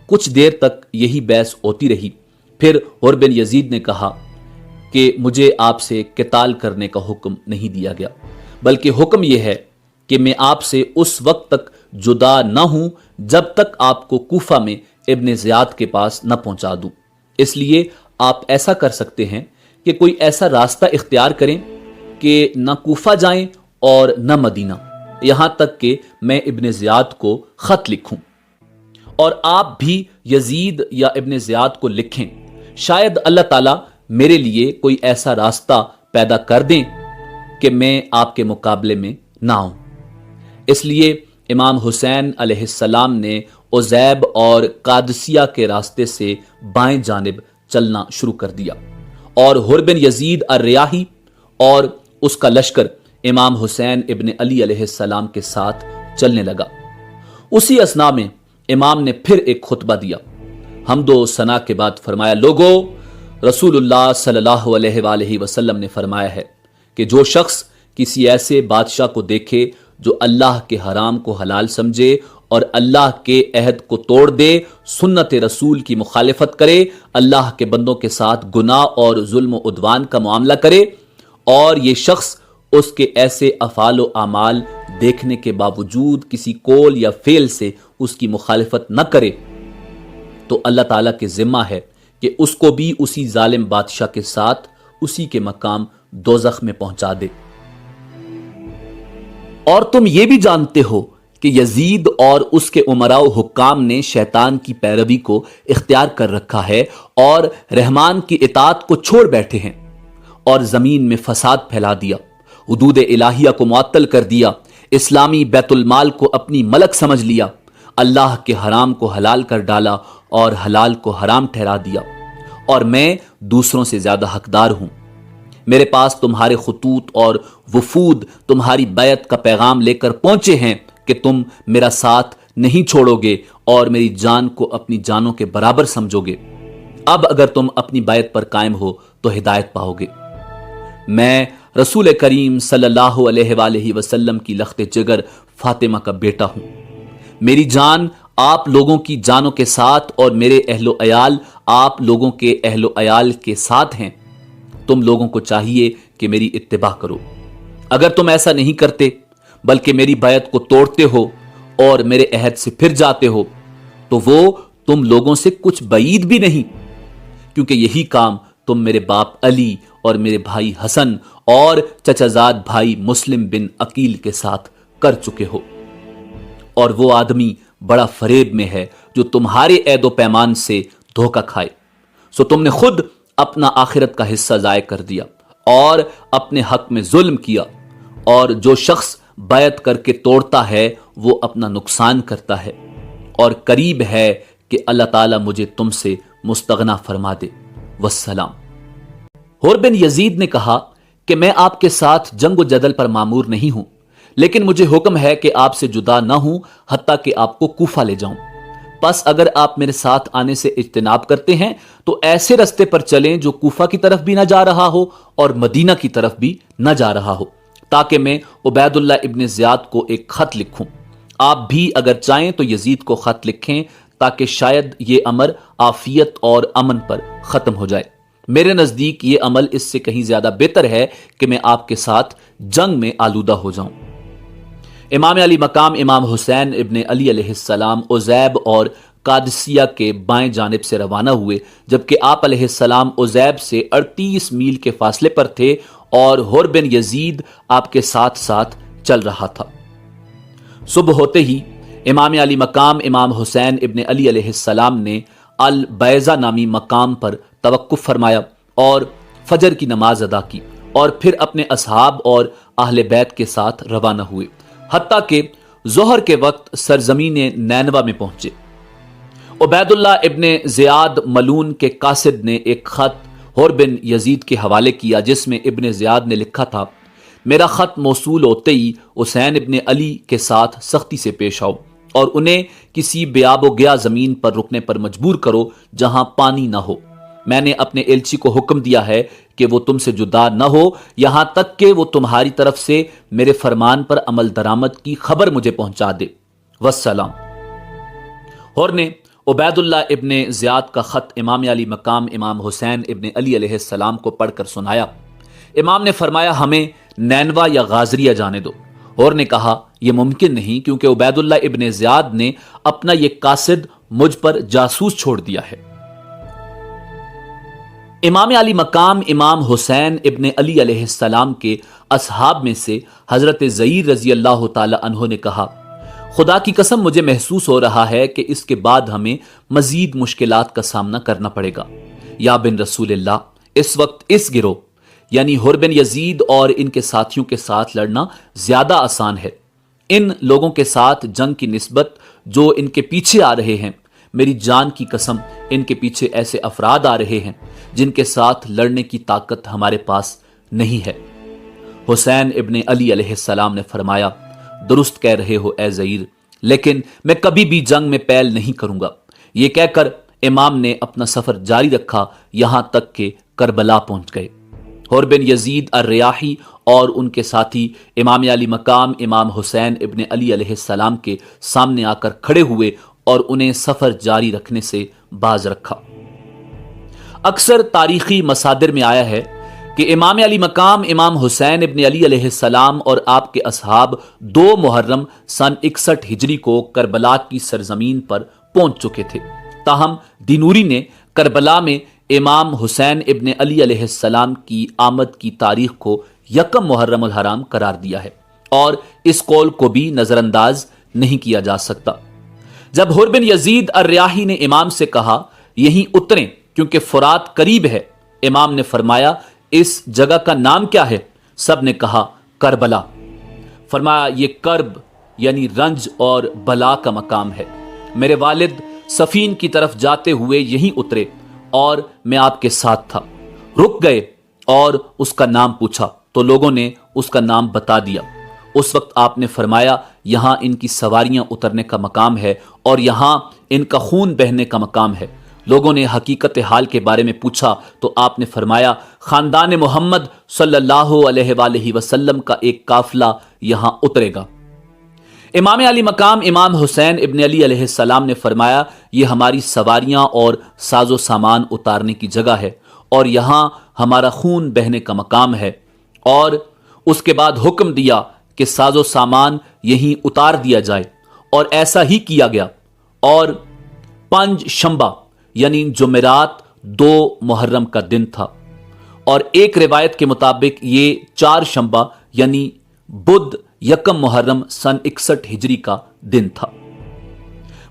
کچھ دیر تک یہی بحث ہوتی رہی، پھر حر بن یزید نے کہا کہ مجھے آپ سے قتال کرنے کا حکم نہیں دیا گیا، بلکہ حکم یہ ہے کہ میں آپ سے اس وقت تک جدا نہ ہوں جب تک آپ کو کوفہ میں ابن زیاد کے پاس نہ پہنچا دوں۔ اس لیے آپ ایسا کر سکتے ہیں کہ کوئی ایسا راستہ اختیار کریں کہ نہ کوفہ جائیں اور نہ مدینہ، یہاں تک کہ میں ابن زیاد کو خط لکھوں اور آپ بھی یزید یا ابن زیاد کو لکھیں، شاید اللہ تعالیٰ میرے لیے کوئی ایسا راستہ پیدا کر دیں کہ میں آپ کے مقابلے میں نہ آؤں۔ اس لیے امام حسین علیہ السلام نے عزیب اور قادسیہ کے راستے سے بائیں جانب چلنا شروع کر دیا، اور حر بن یزید الریاحی اور اس کا لشکر امام حسین ابن علی علیہ السلام کے ساتھ چلنے لگا۔ اسی اثنا میں امام نے پھر ایک خطبہ دیا۔ حمد و ثنا کے بعد فرمایا، لوگو رسول اللہ صلی اللہ علیہ وآلہ وسلم نے فرمایا ہے کہ جو شخص کسی ایسے بادشاہ کو دیکھے جو اللہ کے حرام کو حلال سمجھے اور اللہ کے عہد کو توڑ دے، سنت رسول کی مخالفت کرے، اللہ کے بندوں کے ساتھ گناہ اور ظلم و عدوان کا معاملہ کرے، اور یہ شخص اس کے ایسے افعال و اعمال دیکھنے کے باوجود کسی قول یا فعل سے اس کی مخالفت نہ کرے، تو اللہ تعالیٰ کے ذمہ ہے کہ اس کو بھی اسی ظالم بادشاہ کے ساتھ اسی کے مقام دوزخ میں پہنچا دے۔ اور تم یہ بھی جانتے ہو کہ یزید اور اس کے امراء و حکام نے شیطان کی پیروی کو اختیار کر رکھا ہے اور رحمان کی اطاعت کو چھوڑ بیٹھے ہیں، اور زمین میں فساد پھیلا دیا، حدود الہیہ کو معطل کر دیا، اسلامی بیت المال کو اپنی ملک سمجھ لیا، اللہ کے حرام کو حلال کر ڈالا اور حلال کو حرام ٹھہرا دیا، اور میں دوسروں سے زیادہ حقدار ہوں۔ میرے پاس تمہارے خطوط اور وفود تمہاری بیعت کا پیغام لے کر پہنچے ہیں کہ تم میرا ساتھ نہیں چھوڑو گے اور میری جان کو اپنی جانوں کے برابر سمجھو گے۔ اب اگر تم اپنی بیعت پر قائم ہو تو ہدایت پاؤ گے۔ میں رسول کریم صلی اللہ علیہ وآلہ وسلم کی لخت جگر فاطمہ کا بیٹا ہوں۔ میری جان آپ لوگوں کی جانوں کے ساتھ اور میرے اہل و عیال آپ لوگوں کے اہل و عیال کے ساتھ ہیں۔ تم لوگوں کو چاہیے کہ میری اتباع کرو۔ اگر تم ایسا نہیں کرتے بلکہ میری بیعت کو توڑتے ہو اور میرے عہد سے پھر جاتے ہو تو وہ تم لوگوں سے کچھ بعید بھی نہیں، کیونکہ یہی کام تم میرے باپ علی اور میرے بھائی حسن اور چچازاد بھائی مسلم بن عقیل کے ساتھ کر چکے ہو۔ اور وہ آدمی بڑا فریب میں ہے جو تمہارے عہد و پیمان سے دھوکہ کھائے، سو تم نے خود اپنا آخرت کا حصہ ضائع کر دیا اور اپنے حق میں ظلم کیا، اور جو شخص بیعت کر کے توڑتا ہے وہ اپنا نقصان کرتا ہے، اور قریب ہے کہ اللہ تعالیٰ مجھے تم سے مستغنا فرما دے۔ والسلام۔ حر بن یزید نے کہا کہ میں آپ کے ساتھ جنگ و جدل پر مامور نہیں ہوں، لیکن مجھے حکم ہے کہ آپ سے جدا نہ ہوں حتیٰ کہ آپ کو کوفہ لے جاؤں۔ پس اگر آپ میرے ساتھ آنے سے اجتناب کرتے ہیں تو ایسے رستے پر چلیں جو کوفہ کی طرف بھی نہ جا رہا ہو اور مدینہ کی طرف بھی نہ جا رہا ہو، تاکہ میں عبید اللہ ابن زیاد کو ایک خط لکھوں۔ آپ بھی اگر چاہیں تو یزید کو خط لکھیں تاکہ شاید یہ امر عافیت اور امن پر ختم ہو جائے۔ میرے نزدیک یہ عمل اس سے کہیں زیادہ بہتر ہے کہ میں آپ کے ساتھ جنگ میں آلودہ ہو جاؤں۔ امام علی مقام امام حسین ابن علی علیہ السلام عزیب اور قادسیہ کے بائیں جانب سے روانہ ہوئے، جبکہ آپ علیہ السلام عزیب سے 38 میل کے فاصلے پر تھے اور حر بن یزید آپ کے ساتھ ساتھ چل رہا تھا۔ صبح ہوتے ہی امام علی مقام امام حسین ابن علی علیہ السلام نے البیضہ نامی مقام پر توقف فرمایا اور فجر کی نماز ادا کی، اور پھر اپنے اصحاب اور اہل بیت کے ساتھ روانہ ہوئے، حتیٰ کہ ظہر کے وقت سرزمین نینوا میں پہنچے۔ عبید اللہ ابن زیاد ملون کے قاصد نے ایک خط حر بن یزید کے حوالے کیا، جس میں ابن زیاد نے لکھا تھا: میرا خط موصول ہوتے ہی حسین ابن علی کے ساتھ سختی سے پیش آؤ اور انہیں کسی بیاب و گیا زمین پر رکنے پر مجبور کرو جہاں پانی نہ ہو۔ میں نے اپنے ایلچی کو حکم دیا ہے کہ وہ تم سے جدا نہ ہو یہاں تک کہ وہ تمہاری طرف سے میرے فرمان پر عمل درآمد کی خبر مجھے پہنچا دے۔ والسلام۔ حر نے عبید اللہ ابن زیاد کا خط امام علی مقام امام حسین ابن علی علیہ السلام کو پڑھ کر سنایا۔ امام نے فرمایا: ہمیں نینوا یا غازریہ جانے دو۔ حر نے کہا: یہ ممکن نہیں، کیونکہ عبید اللہ ابن زیاد نے اپنا یہ قاصد مجھ پر جاسوس چھوڑ دیا ہے۔ امام علی مقام امام حسین ابن علی علیہ السلام کے اصحاب میں سے حضرت زئیر رضی اللہ تعالی عنہ نے کہا: خدا کی قسم مجھے محسوس ہو رہا ہے کہ اس کے بعد ہمیں مزید مشکلات کا سامنا کرنا پڑے گا۔ یا بن رسول اللہ، اس وقت اس گروہ یعنی حر بن یزید اور ان کے ساتھیوں کے ساتھ لڑنا زیادہ آسان ہے۔ ان لوگوں کے ساتھ جنگ کی نسبت جو ان کے پیچھے آ رہے ہیں، میری جان کی قسم ان کے پیچھے ایسے افراد آ رہے ہیں جن کے ساتھ لڑنے کی طاقت ہمارے پاس نہیں ہے۔ حسین ابن علی علیہ السلام نے فرمایا: درست کہہ رہے ہو اے زئیر، لیکن میں کبھی بھی جنگ میں پیل نہیں کروں گا۔ یہ کہہ کر امام نے اپنا سفر جاری رکھا یہاں تک کہ کربلا پہنچ گئے۔ حر بن یزید الریاحی اور ان کے ساتھی امام علی مقام امام حسین ابن علی علیہ السلام کے سامنے آ کر کھڑے ہوئے اور انہیں سفر جاری رکھنے سے باز رکھا۔ اکثر تاریخی مصادر میں آیا ہے کہ امام علی مقام امام حسین ابن علی علیہ السلام اور آپ کے اصحاب 2 محرم سن 61 ہجری کو کربلا کی سرزمین پر پہنچ چکے تھے، تاہم دینوری نے کربلا میں امام حسین ابن علی علیہ السلام کی آمد کی تاریخ کو 1 محرم الحرام قرار دیا ہے، اور اس قول کو بھی نظر انداز نہیں کیا جا سکتا۔ جب حر بن یزید الریاحی نے امام سے کہا یہیں اتریں کیونکہ فرات قریب ہے، امام نے فرمایا: اس جگہ کا نام کیا ہے؟ سب نے کہا کربلا۔ فرمایا: یہ کرب یعنی رنج اور بلا کا مقام ہے۔ میرے والد سفین کی طرف جاتے ہوئے یہیں اترے اور میں آپ کے ساتھ تھا۔ رک گئے اور اس کا نام پوچھا تو لوگوں نے اس کا نام بتا دیا۔ اس وقت آپ نے فرمایا: یہاں ان کی سواریاں اترنے کا مقام ہے اور یہاں ان کا خون بہنے کا مقام ہے۔ لوگوں نے حقیقت حال کے بارے میں پوچھا تو آپ نے فرمایا: خاندان محمد صلی اللہ علیہ وآلہ وسلم کا ایک قافلہ یہاں اترے گا۔ امام علی مقام امام حسین ابن علی علیہ السلام نے فرمایا: یہ ہماری سواریاں اور ساز و سامان اتارنے کی جگہ ہے اور یہاں ہمارا خون بہنے کا مقام ہے۔ اور اس کے بعد حکم دیا کہ ساز و سامان یہیں اتار دیا جائے، اور ایسا ہی کیا گیا۔ اور 5 شنبہ یعنی جمعرات 2 محرم کا دن تھا، اور ایک روایت کے مطابق یہ 4 شنبہ یعنی بدھ 1 محرم سن 61 ہجری کا دن تھا۔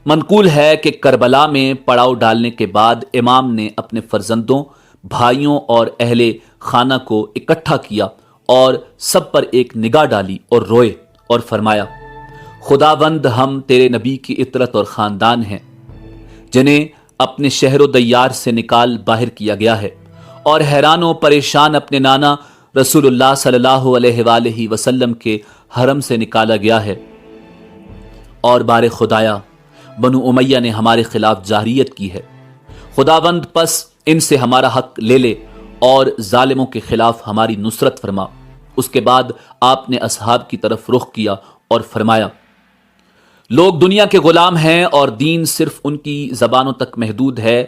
منقول ہے کہ کربلا میں پڑاؤ ڈالنے کے بعد امام نے اپنے فرزندوں، بھائیوں اور اہل خانہ کو اکٹھا کیا اور سب پر ایک نگاہ ڈالی اور روئے اور فرمایا، خداوند ہم تیرے نبی کی اطرت اور خاندان ہیں جنہیں اپنے شہر و دیار سے نکال باہر کیا گیا ہے، اور حیران و پریشان اپنے نانا رسول اللہ صلی اللہ علیہ وآلہ وسلم کے حرم سے نکالا گیا ہے، اور بار خدایا بنو امیہ نے ہمارے خلاف جاہریت کی ہے، خداوند پس ان سے ہمارا حق لے لے اور ظالموں کے خلاف ہماری نصرت فرما۔ اس کے بعد آپ نے اصحاب کی طرف رخ کیا اور فرمایا، لوگ دنیا کے غلام ہیں اور دین صرف ان کی زبانوں تک محدود ہے،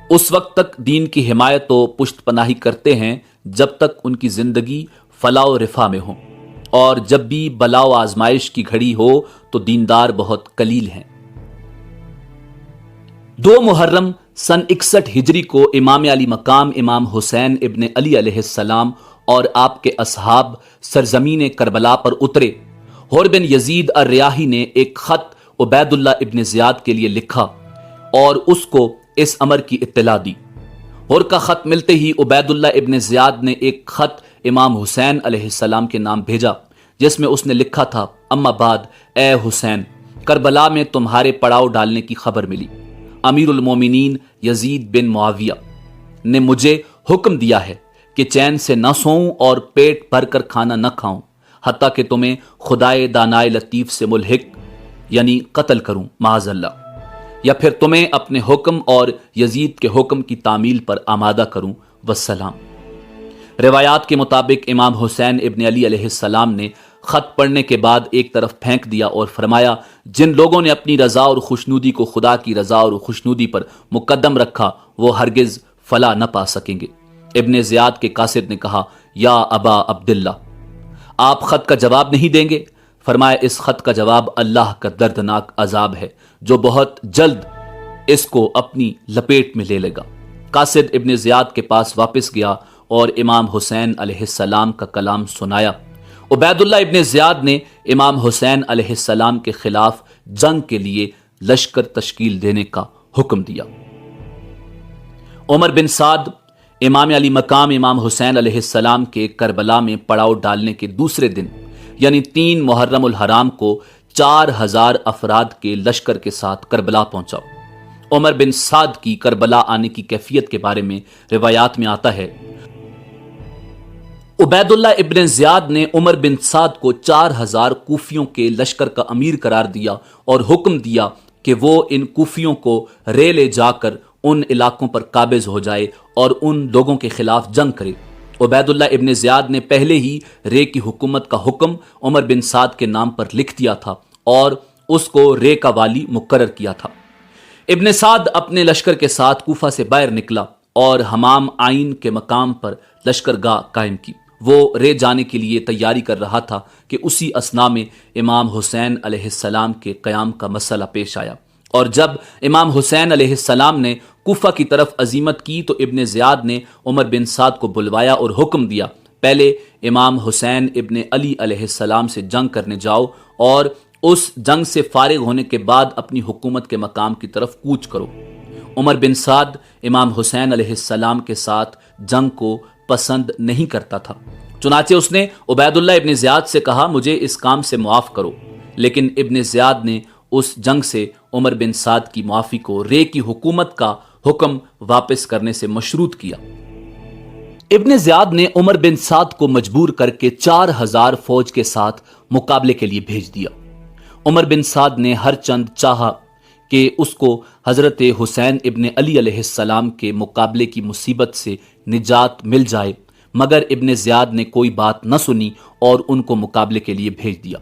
اس وقت تک دین کی حمایت و پشت پناہی کرتے ہیں جب تک ان کی زندگی فلاح و رفاہ میں ہو، اور جب بھی بلا و آزمائش کی گھڑی ہو تو دیندار بہت قلیل ہیں۔ 2 محرم سن 61 ہجری کو امام علی مقام امام حسین ابن علی علیہ السلام اور آپ کے اصحاب سرزمین کربلا پر اترے۔ حر بن یزید الریاحی نے ایک خط عبید اللہ ابن زیاد کے لیے لکھا اور اس کو اس امر کی اطلاع دی۔ حر کا خط ملتے ہی عبید اللہ ابن زیاد نے ایک خط امام حسین علیہ السلام کے نام بھیجا، جس میں اس نے لکھا تھا، اما بعد اے حسین، کربلا میں تمہارے پڑاؤ ڈالنے کی خبر ملی۔ امیر المومنین یزید بن معاویہ نے مجھے حکم دیا ہے کہ چین سے نہ سوؤں اور پیٹ بھر کر کھانا نہ کھاؤں، حتیٰ کہ تمہیں خدائے دانائے لطیف سے ملحق یعنی قتل کروں معاذ اللہ، یا پھر تمہیں اپنے حکم اور یزید کے حکم کی تعمیل پر آمادہ کروں، والسلام۔ روایات کے مطابق امام حسین ابن علی علیہ السلام نے خط پڑھنے کے بعد ایک طرف پھینک دیا اور فرمایا، جن لوگوں نے اپنی رضا اور خوشنودی کو خدا کی رضا اور خوشنودی پر مقدم رکھا وہ ہرگز فلاح نہ پا سکیں گے۔ ابن زیاد کے قاصد نے کہا، یا ابا عبداللہ، آپ خط کا جواب نہیں دیں گے؟ فرمایا، اس خط کا جواب اللہ کا دردناک عذاب ہے جو بہت جلد اس کو اپنی لپیٹ میں لے لے گا۔ قاصد ابن زیاد کے پاس واپس گیا اور امام حسین علیہ السلام کا کلام سنایا۔ عبید اللہ ابن زیاد نے امام حسین علیہ السلام کے خلاف جنگ کے لیے لشکر تشکیل دینے کا حکم دیا۔ عمر بن سعد امام علی مقام امام حسین علیہ السلام کے کربلا میں پڑاؤ ڈالنے کے دوسرے دن یعنی 3 محرم الحرام کو 4000 افراد کے لشکر کے ساتھ کربلا پہنچا۔ عمر بن سعد کی کربلا آنے کی کیفیت کے بارے میں روایات میں آتا ہے، عبید اللہ ابن زیاد نے عمر بن سعد کو 4000 کوفیوں کے لشکر کا امیر قرار دیا اور حکم دیا کہ وہ ان کوفیوں کو رے لے جا کر ان علاقوں پر قابض ہو جائے اور ان لوگوں کے خلاف جنگ کرے۔ عبید اللہ ابن زیاد نے پہلے ہی رے کی حکومت کا حکم عمر بن سعد کے نام پر لکھ دیا تھا اور اس کو رے کا والی مقرر کیا تھا۔ ابن سعد اپنے لشکر کے ساتھ کوفہ سے باہر نکلا اور حمام عین کے مقام پر لشکر گاہ قائم کی۔ وہ رے جانے کے لیے تیاری کر رہا تھا کہ اسی اثنا میں امام حسین علیہ السلام کے قیام کا مسئلہ پیش آیا، اور جب امام حسین علیہ السلام نے کوفہ کی طرف عزیمت کی تو ابن زیاد نے عمر بن سعد کو بلوایا اور حکم دیا، پہلے امام حسین ابن علی علیہ السلام سے جنگ کرنے جاؤ اور اس جنگ سے فارغ ہونے کے بعد اپنی حکومت کے مقام کی طرف کوچ کرو۔ عمر بن سعد امام حسین علیہ السلام کے ساتھ جنگ کو پسند نہیں کرتا تھا، چنانچہ اس نے عبید اللہ ابن زیاد سے کہا، مجھے اس کام سے معاف کرو، لیکن ابن زیاد نے اس جنگ سے عمر بن سعد کی معافی کو رے کی حکومت کا حکم واپس کرنے سے مشروط کیا۔ ابن زیاد نے عمر بن سعد کو مجبور کر کے 4000 فوج کے ساتھ مقابلے کے لیے بھیج دیا۔ عمر بن سعد نے ہر چند چاہا کہ اس کو حضرت حسین ابن علی علیہ السلام کے مقابلے کی مصیبت سے نجات مل جائے، مگر ابن زیاد نے کوئی بات نہ سنی اور ان کو مقابلے کے لیے بھیج دیا۔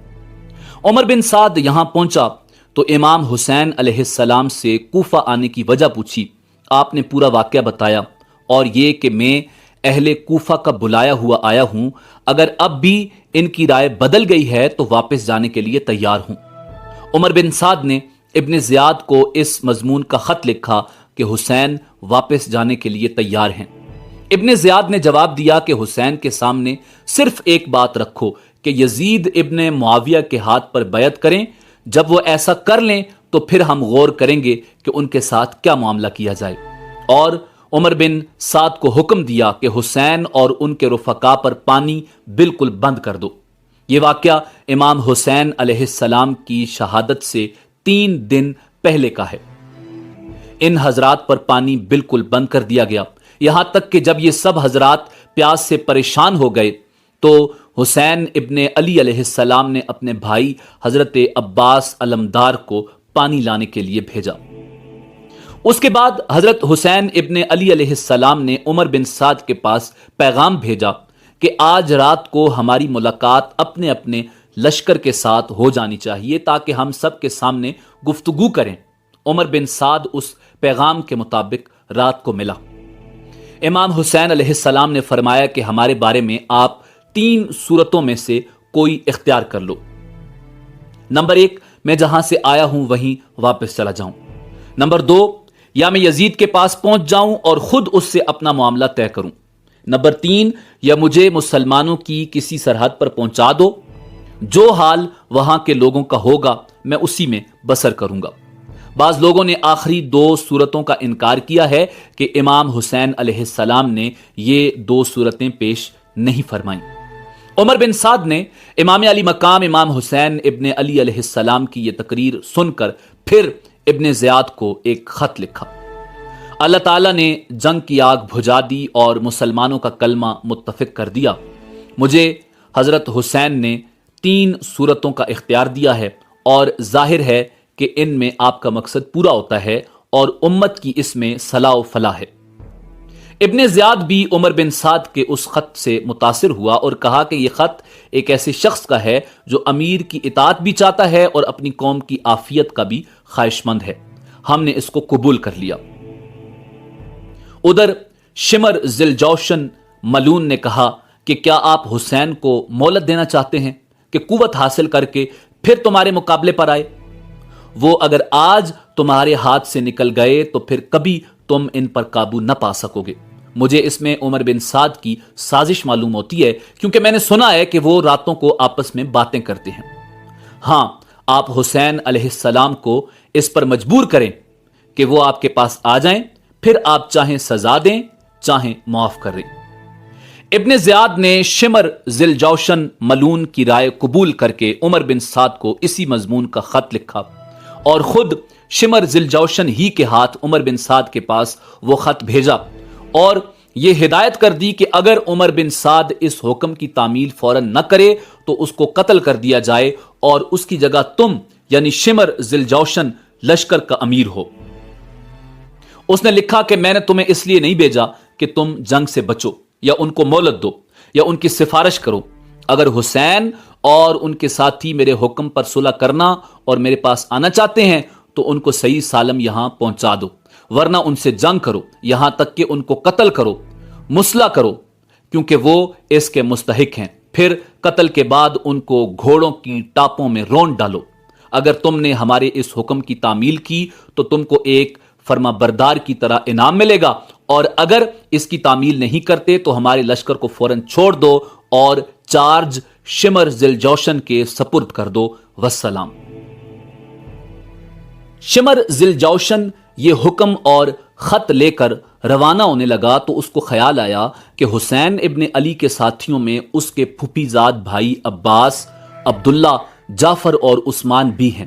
عمر بن سعد یہاں پہنچا تو امام حسین علیہ السلام سے کوفہ آنے کی وجہ پوچھی۔ آپ نے پورا واقعہ بتایا اور یہ کہ میں اہل کوفہ کا بلایا ہوا آیا ہوں، اگر اب بھی ان کی رائے بدل گئی ہے تو واپس جانے کے لیے تیار ہوں۔ عمر بن سعد نے ابن زیاد کو اس مضمون کا خط لکھا کہ حسین واپس جانے کے لیے تیار ہیں۔ ابن زیاد نے جواب دیا کہ حسین کے سامنے صرف ایک بات رکھو کہ یزید ابن معاویہ کے ہاتھ پر بیعت کریں، جب وہ ایسا کر لیں تو پھر ہم غور کریں گے کہ ان کے ساتھ کیا معاملہ کیا جائے۔ اور عمر بن سعد کو حکم دیا کہ حسین اور ان کے رفقا پر پانی بالکل بند کر دو۔ یہ واقعہ امام حسین علیہ السلام کی شہادت سے 3 دن پہلے کا ہے۔ ان حضرات پر پانی بالکل بند کر دیا گیا، یہاں تک کہ جب یہ سب حضرات پیاس سے پریشان ہو گئے تو حسین ابن علی علیہ السلام نے اپنے بھائی حضرت عباس علمدار کو پانی لانے کے لیے بھیجا۔ اس کے بعد حضرت حسین ابن علی علیہ السلام نے عمر بن سعد کے پاس پیغام بھیجا کہ آج رات کو ہماری ملاقات اپنے اپنے لشکر کے ساتھ ہو جانی چاہیے تاکہ ہم سب کے سامنے گفتگو کریں۔ عمر بن سعد اس پیغام کے مطابق رات کو ملا۔ امام حسین علیہ السلام نے فرمایا کہ ہمارے بارے میں آپ 3 صورتوں میں سے کوئی اختیار کر لو۔ نمبر 1، میں جہاں سے آیا ہوں وہیں واپس چلا جاؤں۔ نمبر 2، یا میں یزید کے پاس پہنچ جاؤں اور خود اس سے اپنا معاملہ طے کروں۔ نمبر 3، یا مجھے مسلمانوں کی کسی سرحد پر پہنچا دو، جو حال وہاں کے لوگوں کا ہوگا میں اسی میں بسر کروں گا۔ بعض لوگوں نے آخری 2 صورتوں کا انکار کیا ہے کہ امام حسین علیہ السلام نے یہ 2 صورتیں پیش نہیں فرمائیں۔ عمر بن سعد نے امام علی مقام امام حسین ابن علی علیہ السلام کی یہ تقریر سن کر پھر ابن زیاد کو ایک خط لکھا۔ اللہ تعالیٰ نے جنگ کی آگ بجھا دی اور مسلمانوں کا کلمہ متفق کر دیا۔ مجھے حضرت حسین نے 3 صورتوں کا اختیار دیا ہے اور ظاہر ہے کہ ان میں آپ کا مقصد پورا ہوتا ہے اور امت کی اس میں صلاح و فلاح ہے۔ ابن زیاد بھی عمر بن سعد کے اس خط سے متاثر ہوا اور کہا کہ یہ خط ایک ایسے شخص کا ہے جو امیر کی اطاعت بھی چاہتا ہے اور اپنی قوم کی عافیت کا بھی خواہش مند ہے، ہم نے اس کو قبول کر لیا۔ ادھر شمر ذوالجوشن ملعون نے کہا کہ کیا آپ حسین کو مہلت دینا چاہتے ہیں کہ قوت حاصل کر کے پھر تمہارے مقابلے پر آئے؟ وہ اگر آج تمہارے ہاتھ سے نکل گئے تو پھر کبھی تم ان پر قابو نہ پا سکو گے۔ مجھے اس میں عمر بن سعد کی سازش معلوم ہوتی ہے، کیونکہ میں نے سنا ہے کہ وہ راتوں کو آپس میں باتیں کرتے ہیں۔ ہاں، آپ حسین علیہ السلام کو اس پر مجبور کریں کہ وہ آپ کے پاس آ جائیں، پھر آپ چاہیں سزا دیں چاہیں معاف کریں۔ ابن زیاد نے شمر ذوالجوشن ملعون کی رائے قبول کر کے عمر بن سعد کو اسی مضمون کا خط لکھا اور خود شمر ذوالجوشن ہی کے ہاتھ عمر بن سعد کے پاس وہ خط بھیجا اور یہ ہدایت کر دی کہ اگر عمر بن سعد اس حکم کی تعمیل فوراً نہ کرے تو اس کو قتل کر دیا جائے اور اس کی جگہ تم یعنی شمر ذوالجوشن لشکر کا امیر ہو۔ اس نے لکھا کہ میں نے تمہیں اس لیے نہیں بھیجا کہ تم جنگ سے بچو یا ان کو مہلت دو یا ان کی سفارش کرو۔ اگر حسین اور ان کے ساتھی میرے حکم پر صلح کرنا اور میرے پاس آنا چاہتے ہیں تو ان کو صحیح سالم یہاں پہنچا دو، ورنہ ان سے جنگ کرو، یہاں تک کہ ان کو قتل کرو، مسلح کرو، کیونکہ وہ اس کے مستحق ہیں۔ پھر قتل کے بعد ان کو گھوڑوں کی ٹاپوں میں رونڈ ڈالو۔ اگر تم نے ہمارے اس حکم کی تعمیل کی تو تم کو ایک فرما بردار کی طرح انعام ملے گا، اور اگر اس کی تعمیل نہیں کرتے تو ہمارے لشکر کو فوراً چھوڑ دو اور چارج شمر ذوالجوشن کے سپرد کر دو، والسلام۔ شمر ذوالجوشن یہ حکم اور خط لے کر روانہ ہونے لگا تو اس کو خیال آیا کہ حسین ابن علی کے ساتھیوں میں اس کے پھوپھی زاد بھائی عباس، عبداللہ، جعفر اور عثمان بھی ہیں۔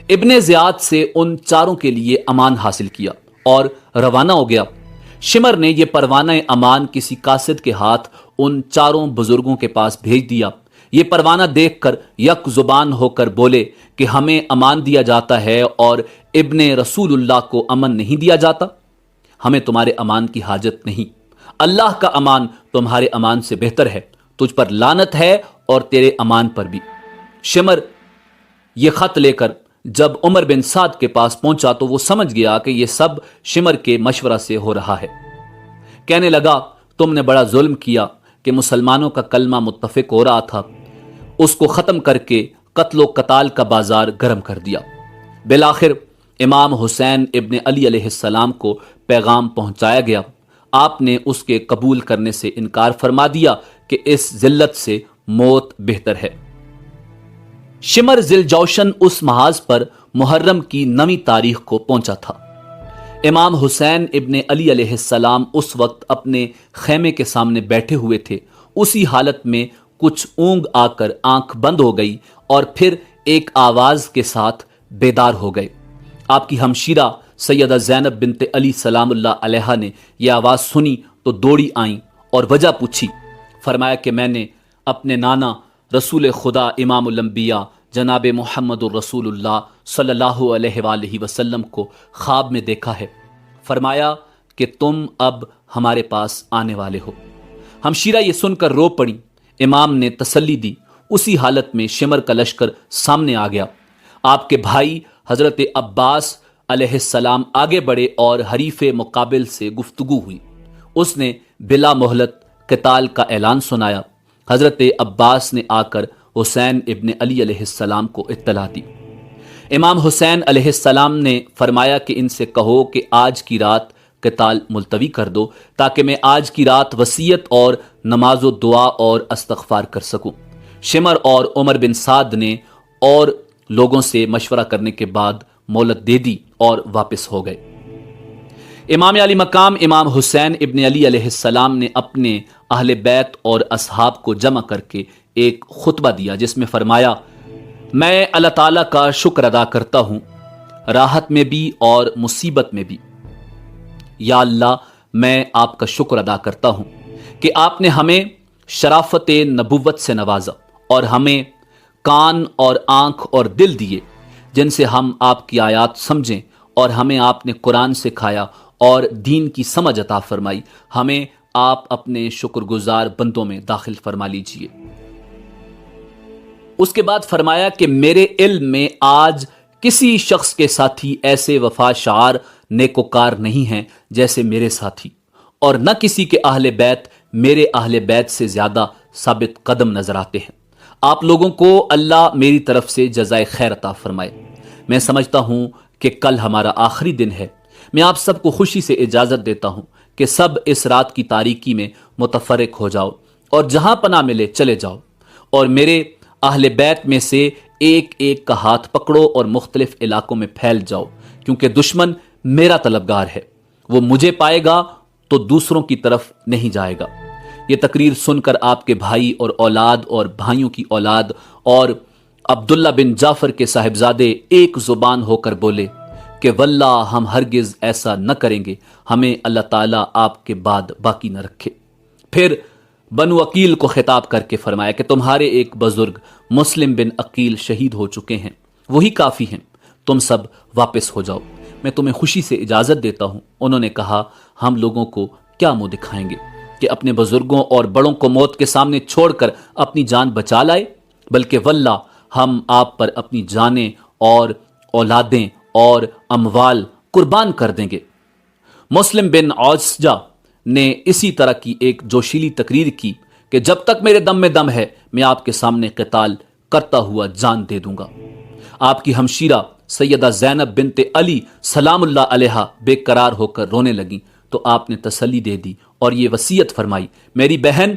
ابن زیاد سے ان چاروں کے لیے امان حاصل کیا اور روانہ ہو گیا۔ شمر نے یہ پروانہ امان کسی قاصد کے ہاتھ ان چاروں بزرگوں کے پاس بھیج دیا۔ یہ پروانہ دیکھ کر یک زبان ہو کر بولے کہ ہمیں امان دیا جاتا ہے اور ابن رسول اللہ کو امن نہیں دیا جاتا۔ ہمیں تمہارے امان کی حاجت نہیں، اللہ کا امان تمہارے امان سے بہتر ہے، تجھ پر لعنت ہے اور تیرے امان پر بھی۔ شمر یہ خط لے کر جب عمر بن سعد کے پاس پہنچا تو وہ سمجھ گیا کہ یہ سب شمر کے مشورہ سے ہو رہا ہے۔ کہنے لگا تم نے بڑا ظلم کیا کہ مسلمانوں کا کلمہ متفق ہو رہا تھا، اس کو ختم کر کے قتل و قتال کا بازار گرم کر دیا۔ بالآخر امام حسین ابن علی علیہ السلام کو پیغام پہنچایا گیا۔ آپ نے اس کے قبول کرنے سے انکار فرما دیا کہ اس ذلت سے موت بہتر ہے۔ شمر ذی الجوشن اس محاذ پر محرم کی 9ویں تاریخ کو پہنچا تھا۔ امام حسین ابن علی علیہ السلام اس وقت اپنے خیمے کے سامنے بیٹھے ہوئے تھے۔ اسی حالت میں کچھ اونگ آ کر آنکھ بند ہو گئی اور پھر ایک آواز کے ساتھ بیدار ہو گئے۔ آپ کی ہمشیرہ سیدہ زینب بنت علی سلام اللہ علیہا نے یہ آواز سنی تو دوڑی آئیں اور وجہ پوچھی۔ فرمایا کہ میں نے اپنے نانا رسول خدا امام الانبیاء جناب محمد الرسول اللہ صلی اللہ علیہ وآلہ وسلم کو خواب میں دیکھا ہے۔ فرمایا کہ تم اب ہمارے پاس آنے والے ہو۔ ہمشیرہ یہ سن کر رو پڑی۔ امام نے تسلی دی۔ اسی حالت میں شمر کا لشکر سامنے آ گیا۔ آپ کے بھائی حضرت عباس علیہ السلام آگے بڑھے اور حریف مقابل سے گفتگو ہوئی۔ اس نے بلا مہلت قتال کا اعلان سنایا۔ حضرت عباس نے آ کر حسین ابن علی علیہ السلام کو اطلاع دی۔ امام حسین علیہ السلام نے فرمایا کہ ان سے کہو کہ آج کی رات قتال ملتوی کر دو تاکہ میں آج کی رات وصیت اور نماز و دعا اور استغفار کر سکوں۔ شمر اور عمر بن سعد نے اور لوگوں سے مشورہ کرنے کے بعد مہلت دے دی اور واپس ہو گئے۔ امام علی مقام امام حسین ابن علی علیہ السلام نے اپنے اہل بیت اور اصحاب کو جمع کر کے ایک خطبہ دیا جس میں فرمایا، میں اللہ تعالیٰ کا شکر ادا کرتا ہوں راحت میں بھی اور مصیبت میں بھی۔ یا اللہ، میں آپ کا شکر ادا کرتا ہوں کہ آپ نے ہمیں شرافت نبوت سے نوازا اور ہمیں کان اور آنکھ اور دل دیے جن سے ہم آپ کی آیات سمجھیں، اور ہمیں آپ نے قرآن سکھایا اور دین کی سمجھ عطا فرمائی۔ ہمیں آپ اپنے شکر گزار بندوں میں داخل فرما لیجئے۔ اس کے بعد فرمایا کہ میرے علم میں آج کسی شخص کے ساتھی ایسے وفا شعار نیکوکار نہیں ہیں جیسے میرے ساتھی، اور نہ کسی کے اہل بیت میرے اہل بیت سے زیادہ ثابت قدم نظر آتے ہیں۔ آپ لوگوں کو اللہ میری طرف سے جزائے خیر عطا فرمائے۔ میں سمجھتا ہوں کہ کل ہمارا آخری دن ہے۔ میں آپ سب کو خوشی سے اجازت دیتا ہوں کہ سب اس رات کی تاریکی میں متفرق ہو جاؤ اور جہاں پناہ ملے چلے جاؤ، اور میرے اہل بیت میں سے ایک ایک کا ہاتھ پکڑو اور مختلف علاقوں میں پھیل جاؤ، کیونکہ دشمن میرا طلبگار ہے، وہ مجھے پائے گا تو دوسروں کی طرف نہیں جائے گا۔ یہ تقریر سن کر آپ کے بھائی اور اولاد اور بھائیوں کی اولاد اور عبداللہ بن جعفر کے صاحبزادے ایک زبان ہو کر بولے کہ واللہ ہم ہرگز ایسا نہ کریں گے، ہمیں اللہ تعالیٰ آپ کے بعد باقی نہ رکھے۔ پھر بنو عقیل کو خطاب کر کے فرمایا کہ تمہارے ایک بزرگ مسلم بن عقیل شہید ہو چکے ہیں، وہی کافی ہیں، تم سب واپس ہو جاؤ، میں تمہیں خوشی سے اجازت دیتا ہوں۔ انہوں نے کہا، ہم لوگوں کو کیا منہ دکھائیں گے کہ اپنے بزرگوں اور بڑوں کو موت کے سامنے چھوڑ کر اپنی جان بچا لائے، بلکہ واللہ ہم آپ پر اپنی جانیں اور اولادیں اور اموال قربان کر دیں گے۔ مسلم بن عوسجہ نے اسی طرح کی ایک جوشیلی تقریر کی کہ جب تک میرے دم میں دم ہے میں آپ کے سامنے قتال کرتا ہوا جان دے دوں گا۔ آپ کی ہمشیرہ سیدہ زینب بنت علی سلام اللہ علیہا بے قرار ہو کر رونے لگیں تو آپ نے تسلی دے دی اور یہ وصیت فرمائی، میری بہن،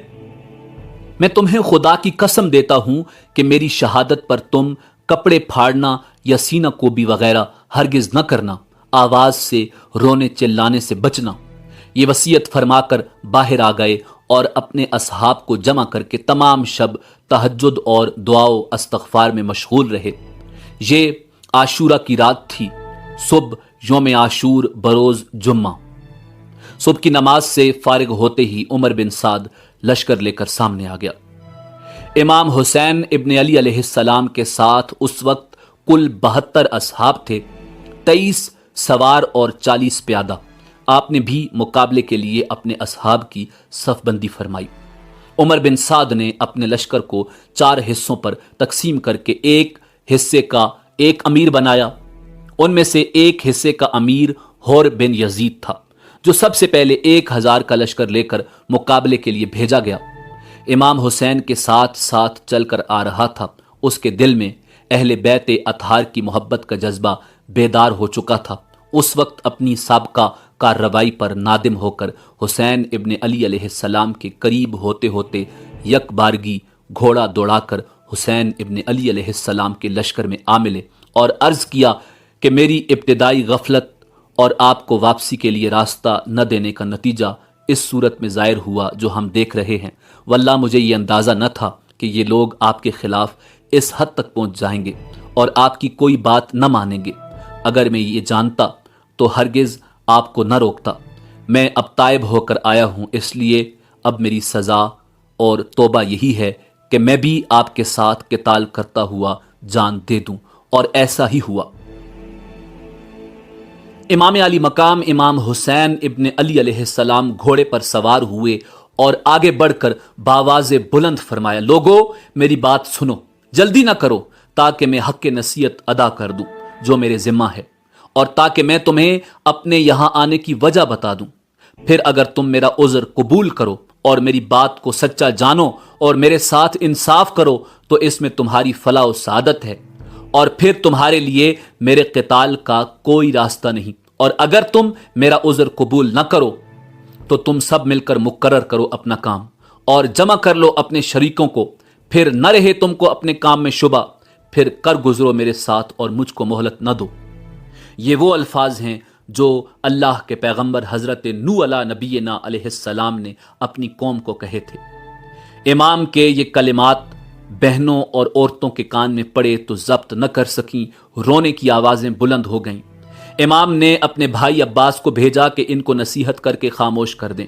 میں تمہیں خدا کی قسم دیتا ہوں کہ میری شہادت پر تم کپڑے پھاڑنا یا سینہ کوبی وغیرہ ہرگز نہ کرنا، آواز سے رونے چلانے سے بچنا۔ یہ وصیت فرما کر باہر آ گئے اور اپنے اصحاب کو جمع کر کے تمام شب تہجد اور دعا و استغفار میں مشغول رہے۔ یہ عاشورہ کی رات تھی۔ صبح یوم عاشور بروز جمعہ، صبح کی نماز سے فارغ ہوتے ہی عمر بن سعد لشکر لے کر سامنے آ گیا۔ امام حسین ابن علی علیہ السلام کے ساتھ اس وقت کل 72 اصحاب تھے، 23 سوار اور 40 پیادہ۔ آپ نے بھی مقابلے کے لیے اپنے اصحاب کی صف بندی فرمائی۔ عمر بن سعد نے اپنے لشکر کو 4 حصوں پر تقسیم کر کے ایک حصے کا ایک امیر بنایا۔ ان میں سے ایک حصے کا امیر حور بن یزید تھا جو سب سے پہلے 1000 کا لشکر لے کر مقابلے کے لیے بھیجا گیا۔ امام حسین کے ساتھ ساتھ چل کر آ رہا تھا۔ اس کے دل میں اہل بیت اطہار کی محبت کا جذبہ بیدار ہو چکا تھا۔ اس وقت اپنی سابقہ کارروائی پر نادم ہو کر حسین ابن علی علیہ السلام کے قریب ہوتے ہوتے یک بارگی گھوڑا دوڑا کر حسین ابن علی علیہ السلام کے لشکر میں آ ملے اور عرض کیا کہ میری ابتدائی غفلت اور آپ کو واپسی کے لیے راستہ نہ دینے کا نتیجہ اس صورت میں ظاہر ہوا جو ہم دیکھ رہے ہیں۔ واللہ مجھے یہ اندازہ نہ تھا کہ یہ لوگ آپ کے خلاف اس حد تک پہنچ جائیں گے اور آپ کی کوئی بات نہ مانیں گے۔ اگر میں یہ جانتا تو ہرگز آپ کو نہ روکتا۔ میں اب تائب ہو کر آیا ہوں، اس لیے اب میری سزا اور توبہ یہی ہے کہ میں بھی آپ کے ساتھ قتال کرتا ہوا جان دے دوں، اور ایسا ہی ہوا۔ امام علی مقام امام حسین ابن علی علیہ السلام گھوڑے پر سوار ہوئے اور آگے بڑھ کر بآواز بلند فرمایا، لوگو میری بات سنو، جلدی نہ کرو تاکہ میں حق نصیحت ادا کر دوں جو میرے ذمہ ہے، اور تاکہ میں تمہیں اپنے یہاں آنے کی وجہ بتا دوں۔ پھر اگر تم میرا عذر قبول کرو اور میری بات کو سچا جانو اور میرے ساتھ انصاف کرو تو اس میں تمہاری فلاح و سعادت ہے، اور پھر تمہارے لیے میرے قتال کا کوئی راستہ نہیں۔ اور اگر تم میرا عذر قبول نہ کرو تو تم سب مل کر مقرر کرو اپنا کام اور جمع کر لو اپنے شریکوں کو، پھر نہ رہے تم کو اپنے کام میں شبہ، پھر کر گزرو میرے ساتھ اور مجھ کو مہلت نہ دو۔ یہ وہ الفاظ ہیں جو اللہ کے پیغمبر حضرت نوح علیہ نبینا علیہ السلام نے اپنی قوم کو کہے تھے۔ امام کے یہ کلمات بہنوں اور عورتوں کے کان میں پڑے تو ضبط نہ کر سکیں، رونے کی آوازیں بلند ہو گئیں۔ امام نے اپنے بھائی عباس کو بھیجا کہ ان کو نصیحت کر کے خاموش کر دیں،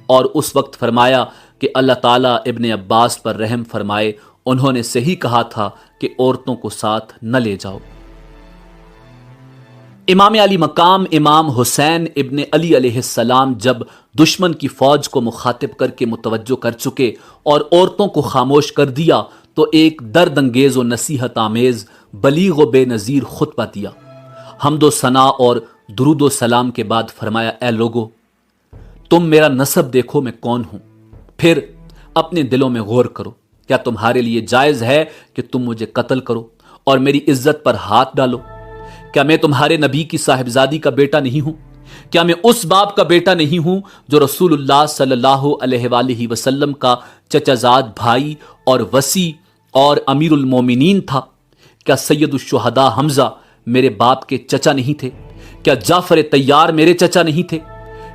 اور اس وقت فرمایا کہ اللہ تعالیٰ ابن عباس پر رحم فرمائے، انہوں نے صحیح کہا تھا کہ عورتوں کو ساتھ نہ لے جاؤ۔ امام علی مقام امام حسین ابن علی علیہ السلام جب دشمن کی فوج کو مخاطب کر کے متوجہ کر چکے اور عورتوں کو خاموش کر دیا تو ایک درد انگیز و نصیحت آمیز بلیغ و بے نظیر خطبہ دیا۔ حمد و ثنا اور درود و سلام کے بعد فرمایا، اے لوگو تم میرا نسب دیکھو میں کون ہوں، پھر اپنے دلوں میں غور کرو، کیا تمہارے لیے جائز ہے کہ تم مجھے قتل کرو اور میری عزت پر ہاتھ ڈالو؟ کیا میں تمہارے نبی کی صاحبزادی کا بیٹا نہیں ہوں؟ کیا میں اس باپ کا بیٹا نہیں ہوں جو رسول اللہ صلی اللہ علیہ وآلہ وسلم کا چچا زاد بھائی اور وصی اور امیر المومنین تھا؟ کیا سید الشہداء حمزہ میرے باپ کے چچا نہیں تھے؟ کیا جعفر طیار میرے چچا نہیں تھے؟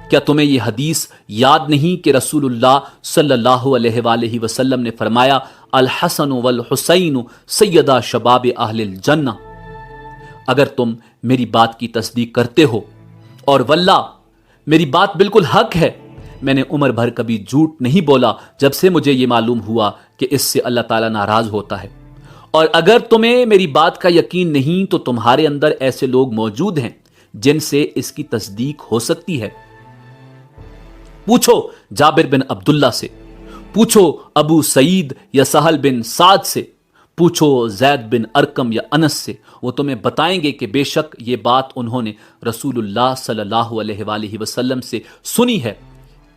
کیا تمہیں یہ حدیث یاد نہیں کہ رسول اللہ صلی اللہ علیہ وآلہ وسلم نے فرمایا، الحسن والحسین سیدا شباب اہل الجنہ؟ اگر تم میری بات کی تصدیق کرتے ہو، اور واللہ میری بات بالکل حق ہے، میں نے عمر بھر کبھی جھوٹ نہیں بولا جب سے مجھے یہ معلوم ہوا کہ اس سے اللہ تعالیٰ ناراض ہوتا ہے، اور اگر تمہیں میری بات کا یقین نہیں تو تمہارے اندر ایسے لوگ موجود ہیں جن سے اس کی تصدیق ہو سکتی ہے۔ پوچھو جابر بن عبداللہ سے، پوچھو ابو سعید یا سہل بن سعد سے، پوچھو زید بن ارکم یا انس سے، وہ تمہیں بتائیں گے کہ بے شک یہ بات انہوں نے رسول اللہ صلی اللہ علیہ وآلہ وسلم سے سنی ہے۔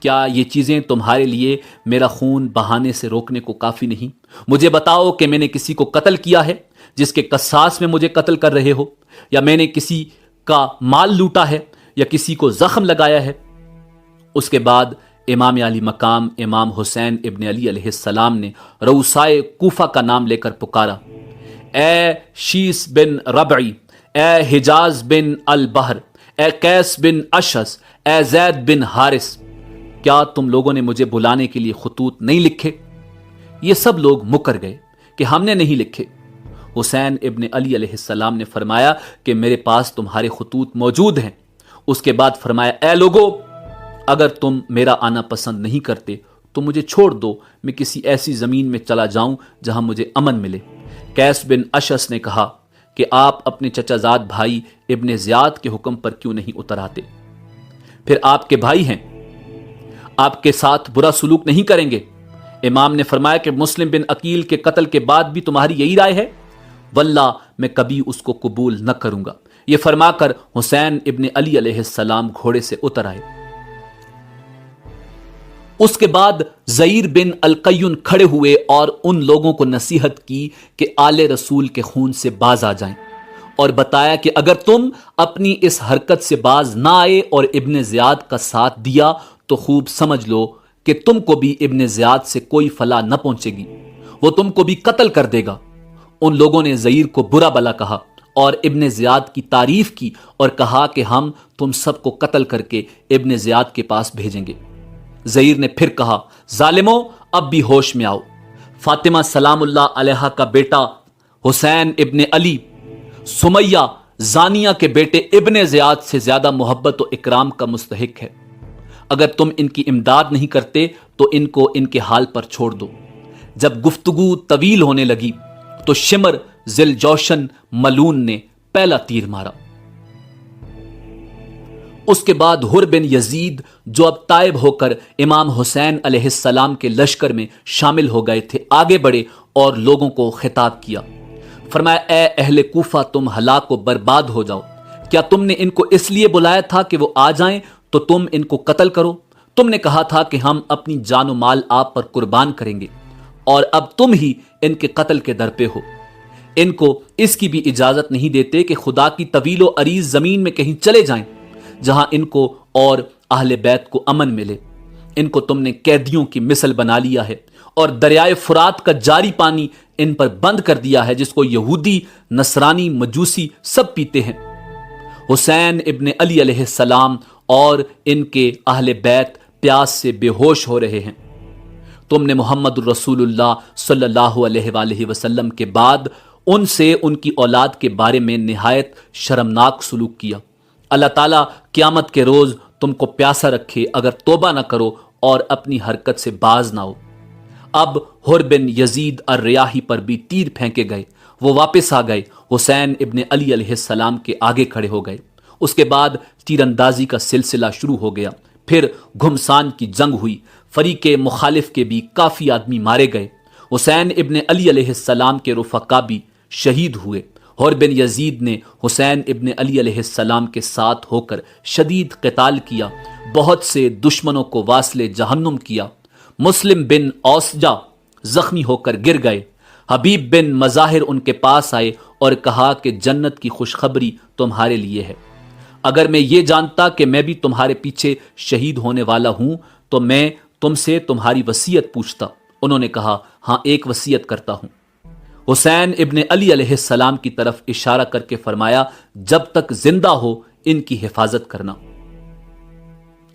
کیا یہ چیزیں تمہارے لیے میرا خون بہانے سے روکنے کو کافی نہیں؟ مجھے بتاؤ کہ میں نے کسی کو قتل کیا ہے جس کے قصاص میں مجھے قتل کر رہے ہو، یا میں نے کسی کا مال لوٹا ہے یا کسی کو زخم لگایا ہے؟ اس کے بعد امام علی مقام امام حسین ابن علی علیہ السلام نے رؤسائے کوفہ کا نام لے کر پکارا، اے شیس بن ربعی، اے حجاز بن البحر، اے قیس بن اشعث، اے زید بن حارث، کیا تم لوگوں نے مجھے بلانے کے لیے خطوط نہیں لکھے؟ یہ سب لوگ مکر گئے کہ ہم نے نہیں لکھے۔ حسین ابن علی علیہ السلام نے فرمایا کہ میرے پاس تمہارے خطوط موجود ہیں۔ اس کے بعد فرمایا، اے لوگو اگر تم میرا آنا پسند نہیں کرتے تو مجھے چھوڑ دو، میں کسی ایسی زمین میں چلا جاؤں جہاں مجھے امن ملے۔ قیس بن اشعث نے کہا کہ آپ اپنے چچا زاد بھائی ابن زیاد کے حکم پر کیوں نہیں اتر آتے؟ پھر آپ کے بھائی ہیں، آپ کے ساتھ برا سلوک نہیں کریں گے۔ امام نے فرمایا کہ مسلم بن عقیل کے قتل کے بعد بھی تمہاری یہی رائے ہے؟ واللہ میں کبھی اس کو قبول نہ کروں گا۔ یہ فرما کر حسین ابن علی علیہ السلام گھوڑے سے اتر آئے۔ اس کے بعد زئیر بن القیون کھڑے ہوئے اور ان لوگوں کو نصیحت کی کہ آل رسول کے خون سے باز آ جائیں، اور بتایا کہ اگر تم اپنی اس حرکت سے باز نہ آئے اور ابن زیاد کا ساتھ دیا تو خوب سمجھ لو کہ تم کو بھی ابن زیاد سے کوئی فلاح نہ پہنچے گی، وہ تم کو بھی قتل کر دے گا۔ ان لوگوں نے زئیر کو برا بلا کہا اور ابن زیاد کی تعریف کی اور کہا کہ ہم تم سب کو قتل کر کے ابن زیاد کے پاس بھیجیں گے۔ زئیر نے پھر کہا، ظالمو، اب بھی ہوش میں آؤ۔ فاطمہ سلام اللہ علیہا کا بیٹا حسین ابن علی سمیہ زانیہ کے بیٹے ابن زیاد سے زیادہ محبت و اکرام کا مستحق ہے۔ اگر تم ان کی امداد نہیں کرتے تو ان کو ان کے حال پر چھوڑ دو۔ جب گفتگو طویل ہونے لگی تو شمر ذل جوشن ملون نے پہلا تیر مارا۔ اس کے بعد حر بن یزید جو اب تائب ہو کر امام حسین علیہ السلام کے لشکر میں شامل ہو گئے تھے، آگے بڑھے اور لوگوں کو خطاب کیا۔ فرمایا، اے اہل کوفہ، تم ہلاک و برباد ہو جاؤ۔ کیا تم نے ان کو اس لیے بلایا تھا کہ وہ آ جائیں تو تم ان کو قتل کرو؟ تم نے کہا تھا کہ ہم اپنی جان و مال آپ پر قربان کریں گے، اور اب تم ہی ان کے قتل کے در پہ ہو۔ ان کو اس کی بھی اجازت نہیں دیتے کہ خدا کی طویل و عریض زمین میں کہیں چلے جائیں جہاں ان کو اور اہل بیت کو امن ملے۔ ان کو تم نے قیدیوں کی مثل بنا لیا ہے اور دریائے فرات کا جاری پانی ان پر بند کر دیا ہے، جس کو یہودی، نصرانی، مجوسی سب پیتے ہیں۔ حسین ابن علی علیہ السلام اور ان کے اہل بیت پیاس سے بے ہوش ہو رہے ہیں۔ تم نے محمد الرسول اللہ صلی اللہ علیہ وآلہ وسلم کے بعد ان سے ان کی اولاد کے بارے میں نہایت شرمناک سلوک کیا۔ اللہ تعالیٰ قیامت کے روز تم کو پیاسا رکھے اگر توبہ نہ کرو اور اپنی حرکت سے باز نہ ہو۔ اب حر بن یزید الریاحی پر بھی تیر پھینکے گئے، وہ واپس آ گئے، حسین ابن علی علیہ السلام کے آگے کھڑے ہو گئے۔ اس کے بعد تیر اندازی کا سلسلہ شروع ہو گیا، پھر گھمسان کی جنگ ہوئی، فریق مخالف کے بھی کافی آدمی مارے گئے۔ حسین ابن علی علیہ السلام کے رفقا بھی شہید ہوئے۔ حر بن یزید نے حسین ابن علی علیہ السلام کے ساتھ ہو کر شدید قتال کیا، بہت سے دشمنوں کو واصل جہنم کیا۔ مسلم بن اوسجا زخمی ہو کر گر گئے۔ حبیب بن مظاہر ان کے پاس آئے اور کہا کہ جنت کی خوشخبری تمہارے لیے ہے۔ اگر میں یہ جانتا کہ میں بھی تمہارے پیچھے شہید ہونے والا ہوں تو میں تم سے تمہاری وصیت پوچھتا۔ انہوں نے کہا، ہاں، ایک وصیت کرتا ہوں۔ حسین ابن علی علیہ السلام کی طرف اشارہ کر کے فرمایا، جب تک زندہ ہو ان کی حفاظت کرنا۔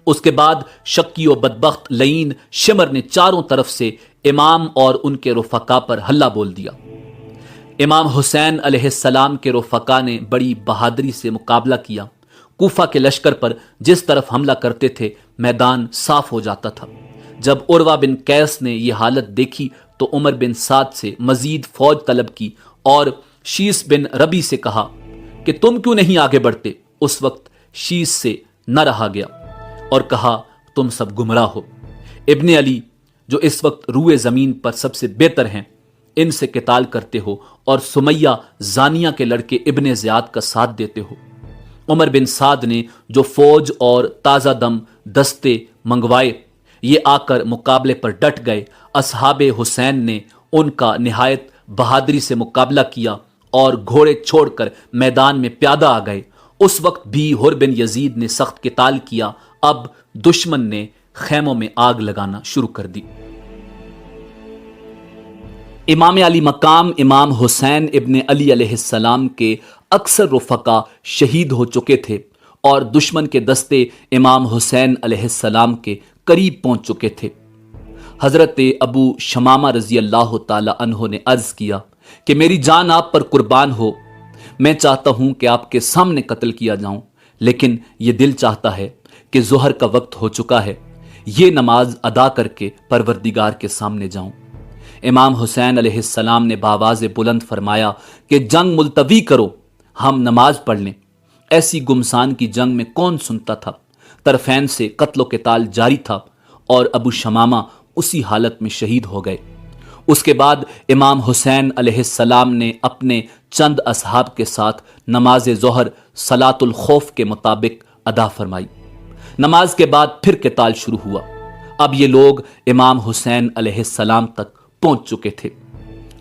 اس کے بعد شکی و بدبخت لعین شمر نے چاروں طرف سے امام اور ان کے رفقا پر حملہ بول دیا۔ امام حسین علیہ السلام کے رفقا نے بڑی بہادری سے مقابلہ کیا۔ کوفہ کے لشکر پر جس طرف حملہ کرتے تھے میدان صاف ہو جاتا تھا۔ جب عروہ بن قیس نے یہ حالت دیکھی تو عمر بن سعد سے مزید فوج طلب کی اور شیس بن ربی سے کہا کہ تم کیوں نہیں آگے بڑھتے؟ اس وقت شیس سے نہ رہا گیا اور کہا، تم سب گمراہ ہو۔ ابن علی جو اس وقت روئے زمین پر سب سے بہتر ہیں، ان سے قتال کرتے ہو اور سمیہ زانیہ کے لڑکے ابن زیاد کا ساتھ دیتے ہو۔ عمر بن سعد نے جو فوج اور تازہ دم دستے منگوائے، یہ آ کر مقابلے پر ڈٹ گئے۔ اصحاب حسین نے ان کا نہایت بہادری سے مقابلہ کیا اور گھوڑے چھوڑ کر میدان میں پیادہ آ گئے۔ اس وقت بھی حر بن یزید نے سخت قتال کیا۔ اب دشمن نے خیموں میں آگ لگانا شروع کر دی۔ امام علی مقام امام حسین ابن علی علیہ السلام کے اکثر رفقا شہید ہو چکے تھے اور دشمن کے دستے امام حسین علیہ السلام کے قریب پہنچ چکے تھے۔ حضرت ابو شمامہ رضی اللہ تعالی عنہ نے عرض کیا کہ میری جان آپ پر قربان ہو، میں چاہتا ہوں کہ آپ کے سامنے قتل کیا جاؤں، لیکن یہ دل چاہتا ہے کہ ظہر کا وقت ہو چکا ہے، یہ نماز ادا کر کے پروردگار کے سامنے جاؤں۔ امام حسین علیہ السلام نے بآواز بلند فرمایا کہ جنگ ملتوی کرو، ہم نماز پڑھ لیں۔ ایسی گمسان کی جنگ میں کون سنتا تھا؟ طرفین سے قتل و قتال جاری تھا اور ابو شمامہ اسی حالت میں شہید ہو گئے۔ اس کے بعد امام حسین علیہ السلام نے اپنے چند اصحاب کے ساتھ نماز ظہر صلاۃ الخوف کے مطابق ادا فرمائی۔ نماز کے بعد پھر قتال شروع ہوا۔ اب یہ لوگ امام حسین علیہ السلام تک پہنچ چکے تھے۔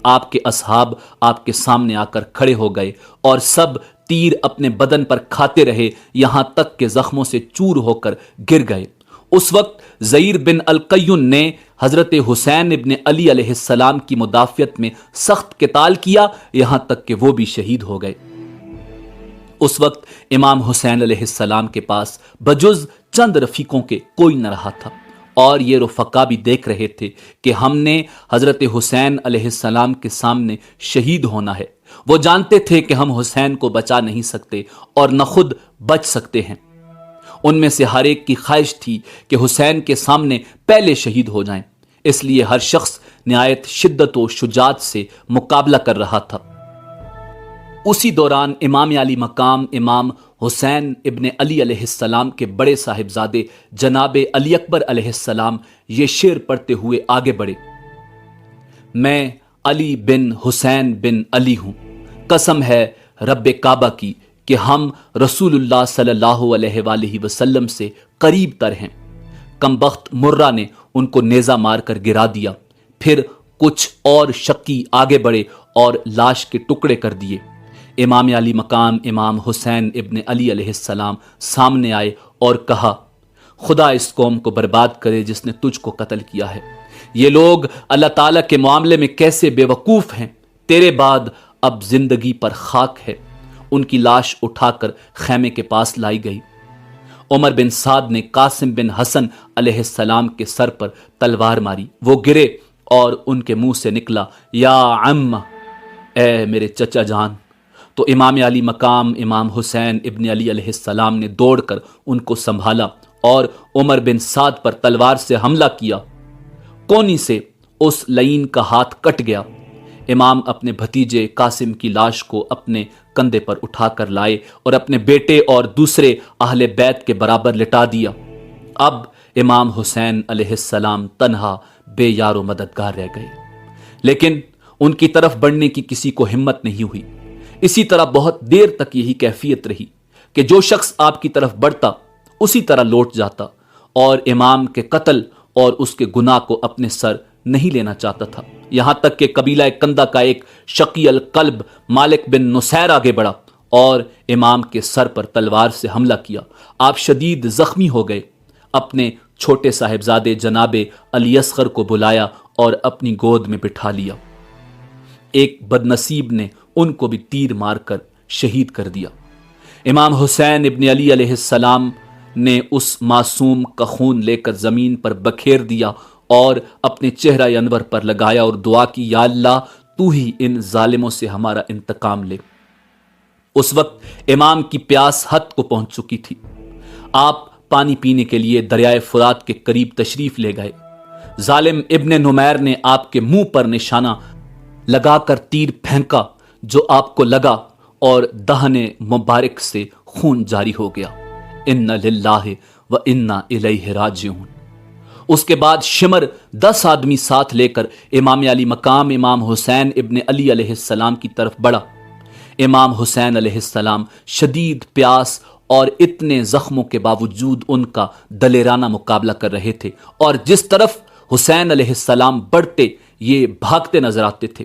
آپ کے اصحاب آپ کے سامنے آ کر کھڑے ہو گئے اور سب تیر اپنے بدن پر کھاتے رہے، یہاں تک کہ زخموں سے چور ہو کر گر گئے۔ اس وقت زئیر بن القیون نے حضرت حسین ابن علی علیہ السلام کی مدافعت میں سخت قتال کیا، یہاں تک کہ وہ بھی شہید ہو گئے۔ اس وقت امام حسین علیہ السلام کے پاس بجز چند رفیقوں کے کوئی نہ رہا تھا، اور یہ رفقا بھی دیکھ رہے تھے کہ ہم نے حضرت حسین علیہ السلام کے سامنے شہید ہونا ہے۔ وہ جانتے تھے کہ ہم حسین کو بچا نہیں سکتے اور نہ خود بچ سکتے ہیں۔ ان میں سے ہر ایک کی خواہش تھی کہ حسین کے سامنے پہلے شہید ہو جائیں، اس لیے ہر شخص نہایت شدت و شجاعت سے مقابلہ کر رہا تھا۔ اسی دوران امام علی مقام امام حسین ابن علی علیہ السلام کے بڑے صاحبزادے جناب علی اکبر علیہ السلام یہ شعر پڑھتے ہوئے آگے بڑھے: میں علی بن حسین بن علی ہوں، قسم ہے رب کعبہ کی کہ ہم رسول اللہ صلی اللہ علیہ وآلہ وسلم سے قریب تر ہیں۔ کمبخت مرہ نے ان کو نیزہ مار کر گرا دیا، پھر کچھ اور شکی آگے بڑھے اور لاش کے ٹکڑے کر دیے۔ امام علی مقام امام حسین ابن علی علیہ السلام سامنے آئے اور کہا: خدا اس قوم کو برباد کرے جس نے تجھ کو قتل کیا ہے۔ یہ لوگ اللہ تعالیٰ کے معاملے میں کیسے بے وقوف ہیں، تیرے بعد اب زندگی پر خاک ہے۔ ان کی لاش اٹھا کر خیمے کے پاس لائی گئی۔ عمر بن سعد نے قاسم بن حسن علیہ السلام کے سر پر تلوار ماری، وہ گرے اور ان کے منہ سے نکلا: یا عم، اے میرے چچا جان۔ تو امام علی مقام امام حسین ابن علی علیہ السلام نے دوڑ کر ان کو سنبھالا اور عمر بن سعد پر تلوار سے حملہ کیا۔ کونی سے اس لعین کا ہاتھ کٹ گیا۔ امام اپنے بھتیجے قاسم کی لاش کو اپنے کندھے پر اٹھا کر لائے اور اپنے بیٹے اور دوسرے اہل بیت کے برابر لٹا دیا۔ اب امام حسین علیہ السلام تنہا بے یار و مددگار رہ گئے، لیکن ان کی طرف بڑھنے کی کسی کو ہمت نہیں ہوئی۔ اسی طرح بہت دیر تک یہی کیفیت رہی کہ جو شخص آپ کی طرف بڑھتا اسی طرح لوٹ جاتا، اور امام کے قتل اور اس کے گناہ کو اپنے سر نہیں لینا چاہتا تھا، یہاں تک کہ قبیلہ کندہ کا ایک شقی القلب مالک بن نصیر آگے بڑھا اور امام کے سر پر تلوار سے حملہ کیا۔ آپ شدید زخمی ہو گئے۔ اپنے چھوٹے صاحبزادے جناب علی اصغر کو بلایا اور اپنی گود میں بٹھا لیا۔ ایک بدنصیب نے ان کو بھی تیر مار کر شہید کر دیا۔ امام حسین ابن علی علیہ السلام نے اس معصوم کا خون لے کر زمین پر بکھیر دیا اور اپنے چہرہ انور پر لگایا اور دعا کی: یا اللہ، تو ہی ان ظالموں سے ہمارا انتقام لے۔ اس وقت امام کی پیاس حد کو پہنچ چکی تھی۔ آپ پانی پینے کے لیے دریائے فرات کے قریب تشریف لے گئے۔ ظالم ابن نمیر نے آپ کے منہ پر نشانہ لگا کر تیر پھینکا، جو آپ کو لگا اور دہن مبارک سے خون جاری ہو گیا۔ انا للہ و انا الیہ راجعون۔ اس کے بعد شمر 10 آدمی ساتھ لے کر امام علی مقام امام حسین ابن علی علیہ السلام کی طرف بڑھا۔ امام حسین علیہ السلام شدید پیاس اور اتنے زخموں کے باوجود ان کا دلیرانہ مقابلہ کر رہے تھے، اور جس طرف حسین علیہ السلام بڑھتے یہ بھاگتے نظر آتے تھے۔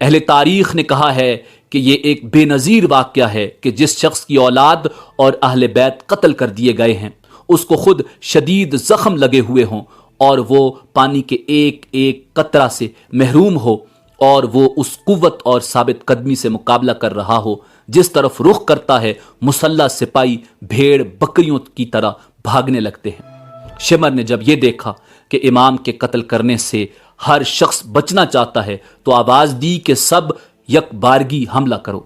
اہل تاریخ نے کہا ہے کہ یہ ایک بے نظیر واقعہ ہے کہ جس شخص کی اولاد اور اہل بیت قتل کر دیے گئے ہیں، اس کو خود شدید زخم لگے ہوئے ہوں اور وہ پانی کے ایک ایک قطرہ سے محروم ہو، اور وہ اس قوت اور ثابت قدمی سے مقابلہ کر رہا ہو جس طرف رخ کرتا ہے مسلح سپاہی بھیڑ بکریوں کی طرح بھاگنے لگتے ہیں۔ شمر نے جب یہ دیکھا کہ امام کے قتل کرنے سے ہر شخص بچنا چاہتا ہے تو آواز دی کہ سب یک بارگی حملہ کرو۔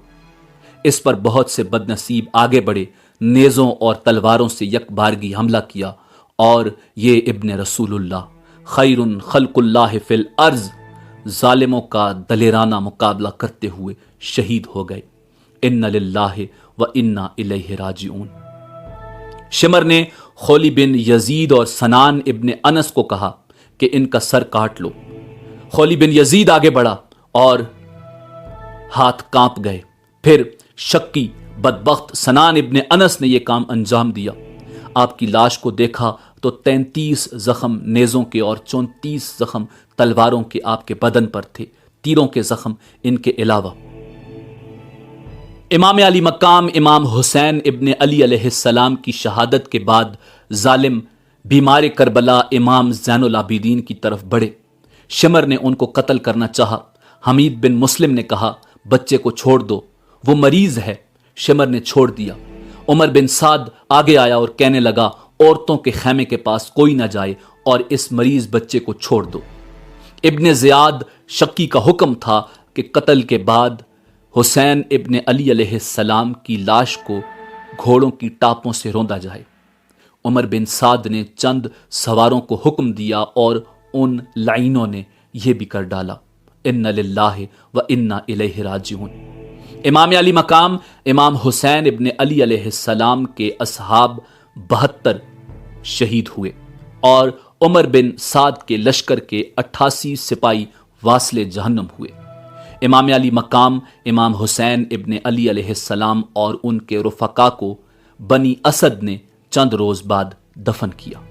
اس پر بہت سے بدنصیب آگے بڑھے، نیزوں اور تلواروں سے یک بارگی حملہ کیا، اور یہ ابن رسول اللہ خیر خلق اللہ فی الارض ظالموں کا دلیرانہ مقابلہ کرتے ہوئے شہید ہو گئے۔ ان للہ و انا الیہ راجعون۔ شمر نے خولی بن یزید اور سنان ابن انس کو کہا کہ ان کا سر کاٹ لو۔ خولی بن یزید آگے بڑھا اور ہاتھ کانپ گئے۔ پھر شکی بدبخت سنان ابن انس نے یہ کام انجام دیا۔ آپ کی لاش کو دیکھا تو 33 زخم نیزوں کے اور 34 زخم تلواروں کے آپ کے بدن پر تھے، تیروں کے زخم ان کے علاوہ۔ امام علی مقام امام حسین ابن علی علیہ السلام کی شہادت کے بعد ظالم بیمار کربلا امام زین العابدین کی طرف بڑھے۔ شمر نے ان کو قتل کرنا چاہا۔ حمید بن مسلم نے کہا بچے کو چھوڑ دو، وہ مریض ہے۔ شمر نے چھوڑ دیا۔ عمر بن سعد آگے آیا اور کہنے لگا عورتوں کے خیمے کے پاس کوئی نہ جائے اور اس مریض بچے کو چھوڑ دو۔ ابن زیاد شکی کا حکم تھا کہ قتل کے بعد حسین ابن علی علیہ السلام کی لاش کو گھوڑوں کی ٹاپوں سے روندا جائے۔ عمر بن سعد نے چند سواروں کو حکم دیا اور ان لعینوں نے یہ بھی کر ڈالا۔ ان للہ و انا الیہ راجعون۔ امام علی مقام امام حسین ابن علی علیہ السلام کے اصحاب 72 شہید ہوئے اور عمر بن سعد کے لشکر کے 88 سپاہی واصل جہنم ہوئے۔ امام علی مقام امام حسین ابن علی علیہ السلام اور ان کے رفقا کو بنی اسد نے چند روز بعد دفن کیا۔